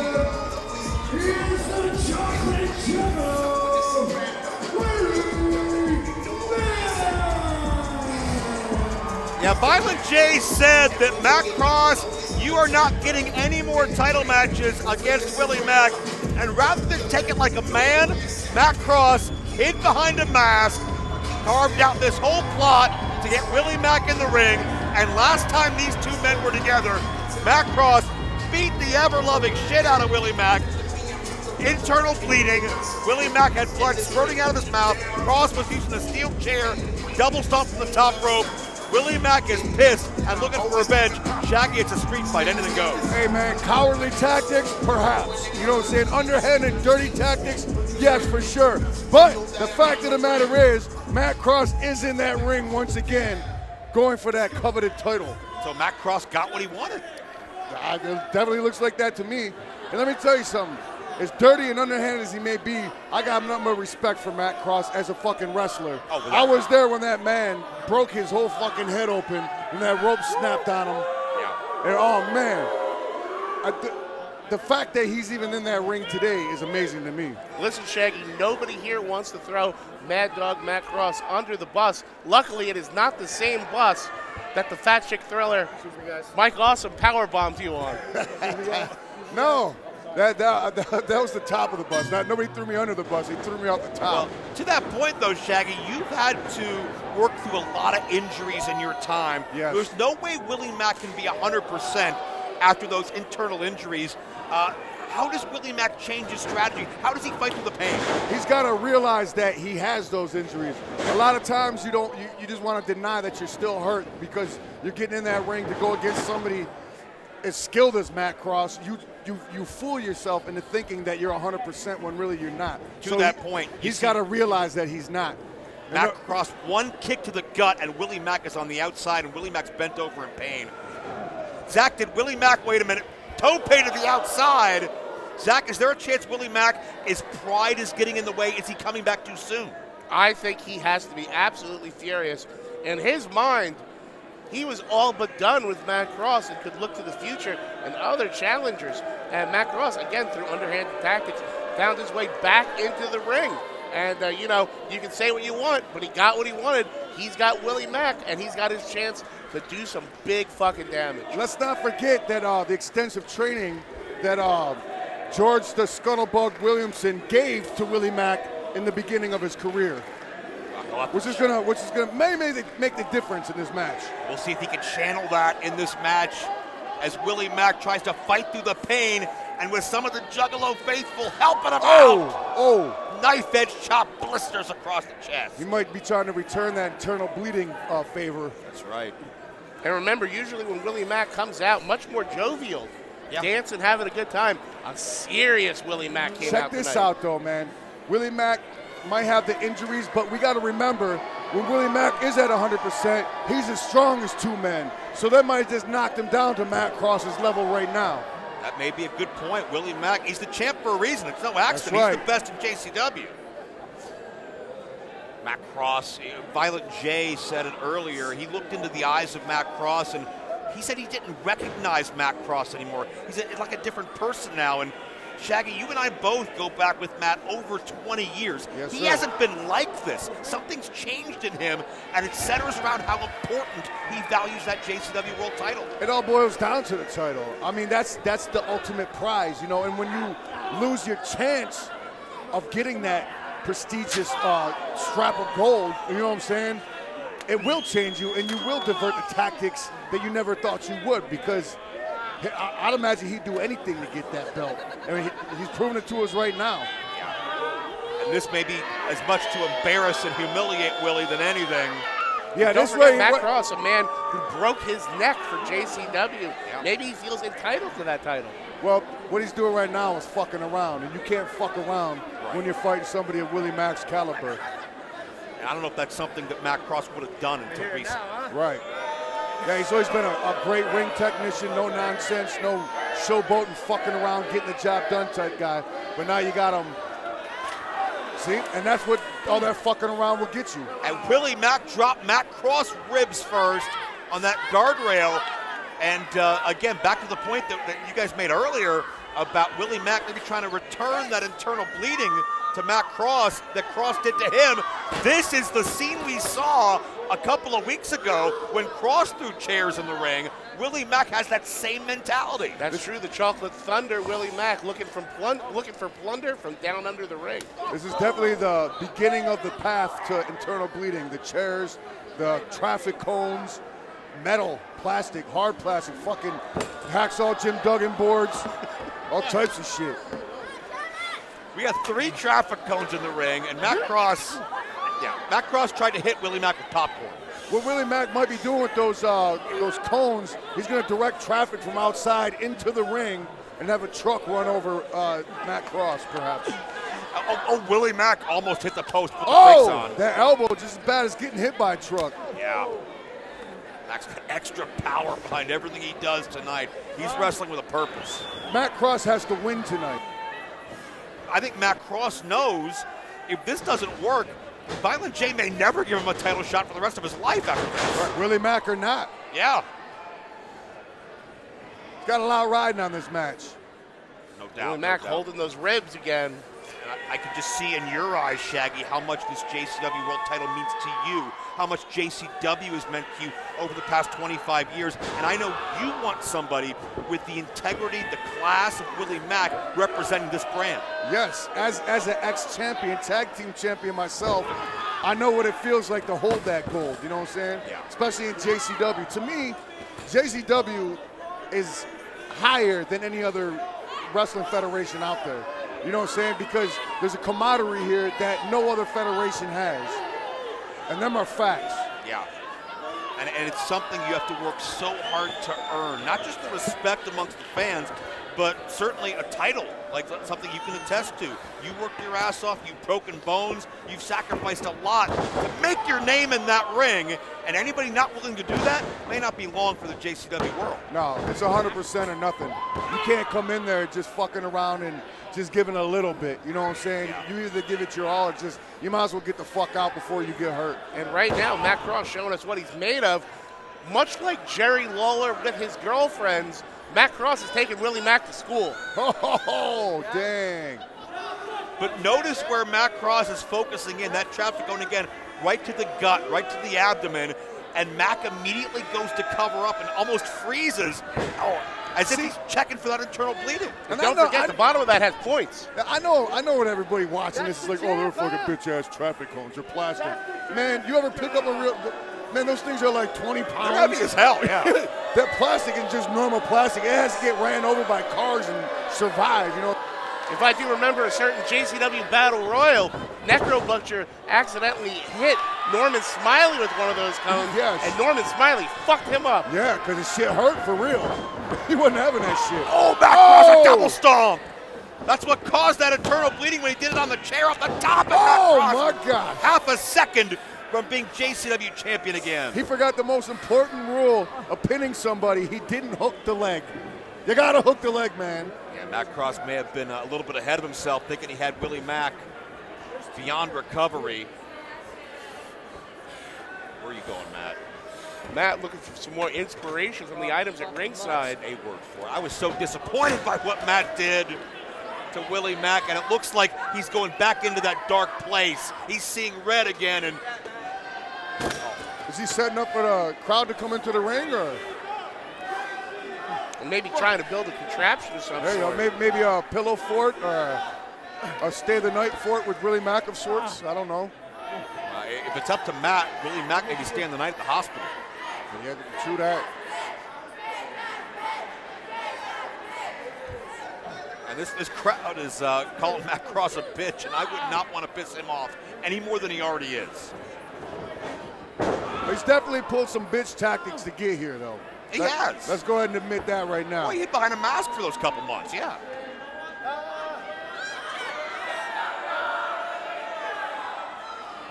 He is the Chocolate General, Willie Mack. Yeah, Violent J said that Mack Cross, you are not getting any more title matches against Willie Mack. And rather than take it like a man, Mack Cross hid behind a mask, carved out this whole plot to get Willie Mack in the ring. And last time these two men were together, Mack Cross beat the ever-loving shit out of Willie Mack. Internal bleeding. Willie Mack had blood spurting out of his mouth. Cross was using a steel chair, double stomp from the top rope. Willie Mack is pissed and looking for revenge. Shaggy, it's a street fight, anything goes. Hey, man, cowardly tactics? Perhaps. You know what I'm saying? Underhanded, dirty tactics? Yes, for sure. But the fact of the matter is, Matt Cross is in that ring once again, going for that coveted title. So Mack Cross got what he wanted. It definitely looks like that to me. And let me tell you something. As dirty and underhanded as he may be, I got nothing but respect for Mack Cross as a fucking wrestler. Oh, I was there when that man broke his whole fucking head open and that rope snapped on him. Yeah. And oh man, the fact that he's even in that ring today is amazing to me. Listen, Shaggy, nobody here wants to throw Mad Dog Mack Cross under the bus. Luckily, it is not the same bus that the Fat Chick Thriller, Mike Awesome, power bombed you on. No. That was the top of the bus. Nobody threw me under the bus. He threw me off the top. Well, to that point, though, Shaggy, you've had to work through a lot of injuries in your time. Yes. There's no way Willie Mack can be 100% after those internal injuries. How does Willie Mack change his strategy? How does he fight through the pain? He's got to realize that he has those injuries. A lot of times you just want to deny that you're still hurt because you're getting in that ring to go against somebody as skilled as Mack Cross. You fool yourself into thinking that you're 100% when really you're not. To that point, he's got to realize that he's not. Mack Cross, one kick to the gut, and Willie Mack is on the outside, and Willie Mack's bent over in pain. Zach, did Willie Mack, wait a minute, tope to the outside. Zach, is there a chance Willie Mack, his pride is getting in the way? Is he coming back too soon? I think he has to be absolutely furious. In his mind, he was all but done with Mack Cross and could look to the future and other challengers. And Mack Cross, again, through underhanded tactics, found his way back into the ring. And, you can say what you want, but he got what he wanted. He's got Willie Mack, and he's got his chance to do some big fucking damage. Let's not forget that the extensive training that George the Scuttlebug Williamson gave to Willie Mack in the beginning of his career, which is gonna maybe make the difference in this match. We'll see if he can channel that in this match as Willie Mack tries to fight through the pain, and with some of the Juggalo faithful helping him out. Knife edge chop blisters across the chest. He might be trying to return that internal bleeding favor. That's right. And remember, usually when Willie Mack comes out, much more jovial, dancing, having a good time. A serious Willie Mack came out Check this tonight. out, though, man. Willie Mack might have the injuries, but we got to remember, when Willie Mack is at 100%, he's as strong as two men. So that might have just knocked him down to Mack Cross's level right now. That may be a good point. Willie Mack, he's the champ for a reason. It's no accident. That's right. He's the best in JCW. Mack Cross, Violet Jay said it earlier. He looked into the eyes of Mack Cross, and he said he didn't recognize Mack Cross anymore. He's like a different person now. And Shaggy, you and I both go back with Matt over 20 years. Yes, he sir. hasn't been like this. Something's changed in him, and it centers around how important he values that JCW World title. It all boils down to the title. I mean, that's the ultimate prize, and when you lose your chance of getting that prestigious strap of gold, you know what I'm saying? It will change you, and you will divert the tactics that you never thought you would, because I'd imagine he'd do anything to get that belt. I mean, he's proving it to us right now. And this may be as much to embarrass and humiliate Willie than anything. Yeah, Don't this forget way. Mack Cross, a man who broke his neck for JCW. Maybe he feels entitled to that title. Well, what he's doing right now is fucking around, and you can't fuck around when you're fighting somebody of Willie Mack's caliber. And I don't know if that's something that Mack Cross would have done until recently. Right. Yeah, he's always been a great ring technician, no nonsense, no showboating, fucking around, getting the job done type guy. But now you got him. See? And that's what all that fucking around will get you. And Willie Mack dropped Mack Cross ribs first on that guardrail. And again, back to the point that you guys made earlier about Willie Mack maybe trying to return that internal bleeding to Mack Cross that Cross did to him. This is the scene we saw a couple of weeks ago when Cross threw chairs in the ring. Willie Mack has that same mentality. That's true. The Chocolate Thunder, Willie Mack, looking for plunder from down under the ring. This is definitely the beginning of the path to internal bleeding. The chairs, the traffic cones, metal, plastic, hard plastic, fucking hacksaw Jim Duggan boards, all types of shit. We got 3 traffic cones in the ring, and Mack Cross tried to hit Willie Mack with popcorn. What Willie Mack might be doing with those cones, he's going to direct traffic from outside into the ring and have a truck run over Mack Cross, perhaps. Willie Mack almost hit the post with the brakes on. That elbow just as bad as getting hit by a truck. Yeah. Mack's got extra power behind everything he does tonight. He's wrestling with a purpose. Matt Cross has to win tonight. I think Matt Cross knows if this doesn't work, Vana Jay may never give him a title shot for the rest of his life after this. Willie Mack or not. Yeah. He's got a lot riding on this match. No doubt. Willie Mack no doubt. holding those ribs again. And I can just see in your eyes, Shaggy, how much this JCW World title means to you, how much JCW has meant to you over the past 25 years. And I know you want somebody with the integrity, the class of Willie Mack representing this brand. Yes, as an ex-champion, tag team champion myself, I know what it feels like to hold that gold, you know what I'm saying? Yeah. Especially in JCW. To me, JCW is higher than any other wrestling federation out there. You know what I'm saying? Because there's a camaraderie here that no other federation has. And them are facts. Yeah. And it's something you have to work so hard to earn. Not just the respect amongst the fans, but certainly a title, like something you can attest to. You worked your ass off, you've broken bones, you've sacrificed a lot to make your name in that ring, and anybody not willing to do that may not be long for the JCW world. No, it's 100% or nothing. You can't come in there just fucking around and just giving a little bit, you know what I'm saying? Yeah. You either give it your all or just, you might as well get the fuck out before you get hurt. And right now, Matt Cross showing us what he's made of. Much like Jerry Lawler with his girlfriends, Matt Cross is taking Willie Mack to school. Oh, dang. But notice where Matt Cross is focusing in, that traffic going again right to the gut, right to the abdomen, and Mack immediately goes to cover up and almost freezes, as if he's checking for that internal bleeding. And don't forget, the bottom of that has points. I know what everybody watching this is like, oh, they're fucking bitch-ass traffic cones. They're plastic. Man, you ever pick up a real... Man, those things are like 20 pounds. They're heavy as hell, yeah. That plastic is just normal plastic. It has to get ran over by cars and survive, you know. If I do remember a certain JCW Battle Royal, Necro Butcher accidentally hit Norman Smiley with one of those cones, Yes. and Norman Smiley fucked him up. Yeah, because the shit hurt for real. He wasn't having that shit. Oh, Matt Cross, a double stomp! That's what caused that internal bleeding when he did it on the chair off the top. Oh, Matt Cross, my God. half a second from being JCW champion again. He forgot the most important rule of pinning somebody. He didn't hook the leg. You got to hook the leg, man. Yeah, Matt Cross may have been a little bit ahead of himself, thinking he had Willie Mack beyond recovery. Where are you going, Matt? Matt looking for some more inspiration from the items at ringside. A word for it. I was so disappointed by what Matt did to Willie Mack, and it looks like he's going back into that dark place. He's seeing red again, and Is he setting up for the crowd to come into the ring, or? And maybe trying to build a contraption or something. There you go. Maybe a pillow fort or a stay the night fort with Willie Mack of sorts. I don't know. if it's up to Matt, Willie Mack maybe staying the night at the hospital. Yeah, true that. And this crowd is calling Matt Cross a bitch, and I would not want to piss him off any more than he already is. He's definitely pulled some bitch tactics to get here, though. He has. Let's go ahead and admit that right now. Well, he hid behind a mask for those couple months, yeah.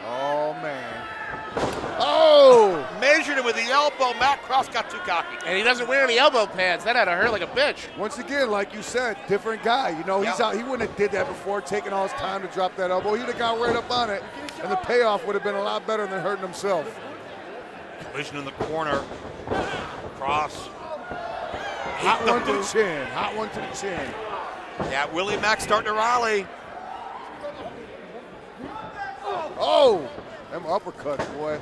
Oh, man. Oh! Measured him with the elbow. Matt Cross got too cocky. And he doesn't wear any elbow pads. That had to hurt like a bitch. Once again, like you said, different guy. You know, he's out. He wouldn't have did that before, taking all his time to drop that elbow. He'd have got right up on it, and the payoff would have been a lot better than hurting himself. Collision in the corner. Cross. Hot one to the chin. Hot one to the chin. Yeah, Willie Mack starting to rally. Oh! Them uppercuts, boy.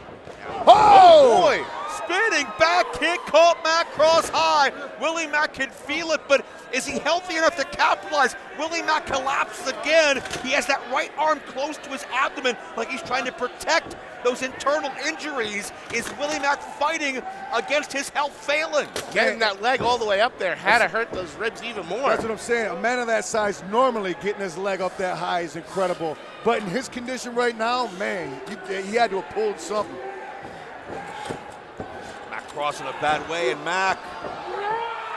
Oh! Boy! Spinning back kick caught Matt Cross high. Willie Mack can feel it, but is he healthy enough to capitalize? Willie Mack collapses again. He has that right arm close to his abdomen like he's trying to protect those internal injuries. Is Willie Mack fighting against his health failing? Getting that leg all the way up there had to hurt those ribs even more. That's what I'm saying. A man of that size, normally getting his leg up that high is incredible. But in his condition right now, man, he had to have pulled something. Mack Cross in a bad way, and Mack.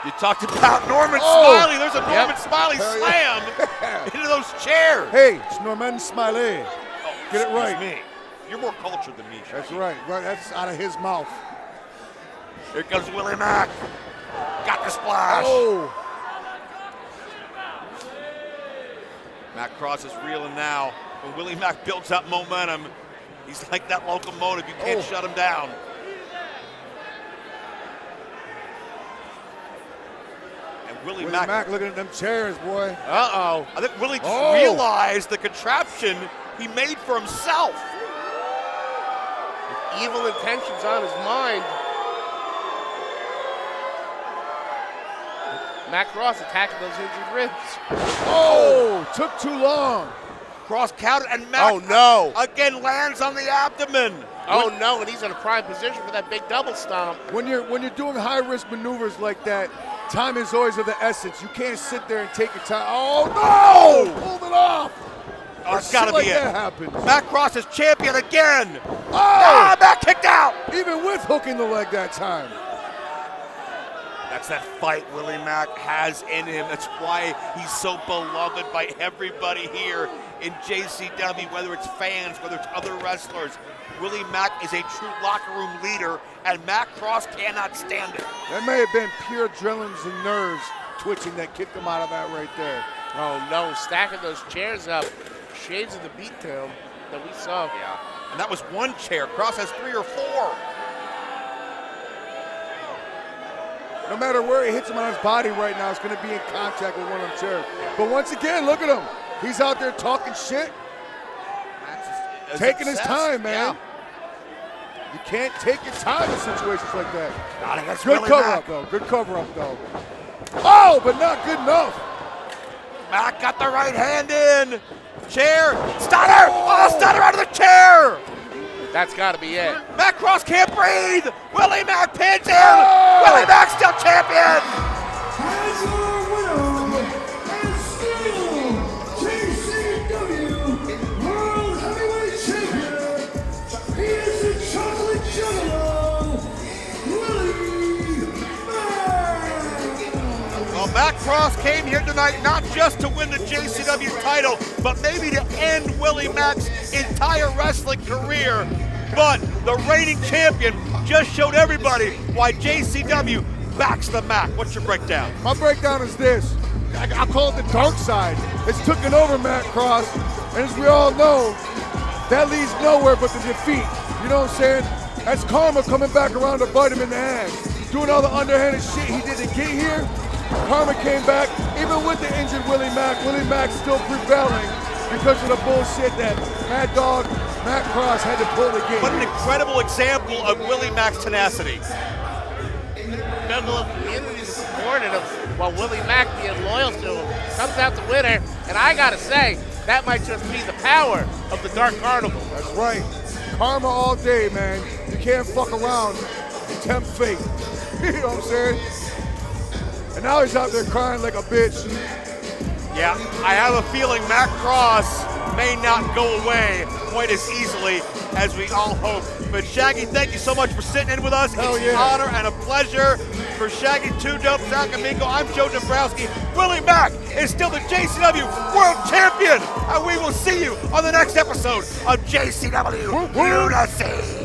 You talked about Norman Smiley. There's a Norman Smiley slam into those chairs. Hey, it's Norman Smiley. Get it right. Me. You're more cultured than me, Shaggy. That's right. That's out of his mouth. Here comes Willie Mack. Got the splash. Oh, Mack Cross is reeling now. When Willie Mack builds up momentum, he's like that locomotive. You can't shut him down. And Willie Mack, looking at them chairs, boy. Uh-oh. I think Willie just realized the contraption he made for himself. Evil intentions on his mind. Mack Cross attacking those injured ribs. Oh, took too long. Cross counted, and Mack again lands on the abdomen. Oh no, and he's in a prime position for that big double stomp. When you're doing high risk maneuvers like that, time is always of the essence. You can't sit there and take your time. Oh no! Pulled it off. Oh, it's got to be it. That happens. Mack Cross is champion again. Oh! Mack kicked out. Even with hooking the leg that time. That's that fight Willie Mack has in him. That's why he's so beloved by everybody here in JCW, whether it's fans, whether it's other wrestlers. Willie Mack is a true locker room leader, and Mack Cross cannot stand it. That may have been pure adrenaline and nerves twitching that kicked him out of that right there. Oh no, stacking those chairs up. Shades of the beatdown that we saw. Yeah, and that was one chair. Cross has 3 or 4. No matter where he hits him on his body right now, it's going to be in contact with one of them chairs. But once again, look at him. He's out there talking shit. Taking his time, man. Yeah. You can't take your time in situations like that. Good cover-up, though. Good cover-up, though. Oh, but not good enough. Mack got the right hand in. Chair. Stunner. Oh, stunner out of the chair. That's got to be it. Mack Cross can't breathe. Willie Mack pins him. Willie Mack still champion. As our winner, and still JCW World Heavyweight Champion, he is the Chocolate Juggalo, Willie Mack. Well, Mack Cross came here tonight not just to win the JCW title, but maybe to end Willie Mack's entire wrestling career. But the reigning champion just showed everybody why JCW backs the Mack. What's your breakdown? My breakdown is this. I call it the dark side. It's taken over Mack Cross, and as we all know, that leads nowhere but to defeat. You know what I'm saying? That's karma coming back around to bite him in the ass. Doing all the underhanded shit he did to get here, karma came back. Even with the injured Willie Mack's still prevailing because of the bullshit that Mad Dog Mack Cross had to pull the game. What an incredible example of Willie Mack's tenacity. Middle of the community supported him while Willie Mack being loyal to him comes out the winner, and I gotta say, that might just be the power of the Dark Carnival. That's right. Karma all day, man. You can't fuck around and tempt fate. You know what I'm saying? And now he's out there crying like a bitch. Yeah, I have a feeling Mack Cross may not go away quite as easily as we all hope. But Shaggy, thank you so much for sitting in with us. Hell It's yeah. an honor and a pleasure. For Shaggy, 2 Dope, Zach Amigo, I'm Joe Dombrowski. Willie Mack is still the JCW World Champion, and we will see you on the next episode of JCW Lunacy.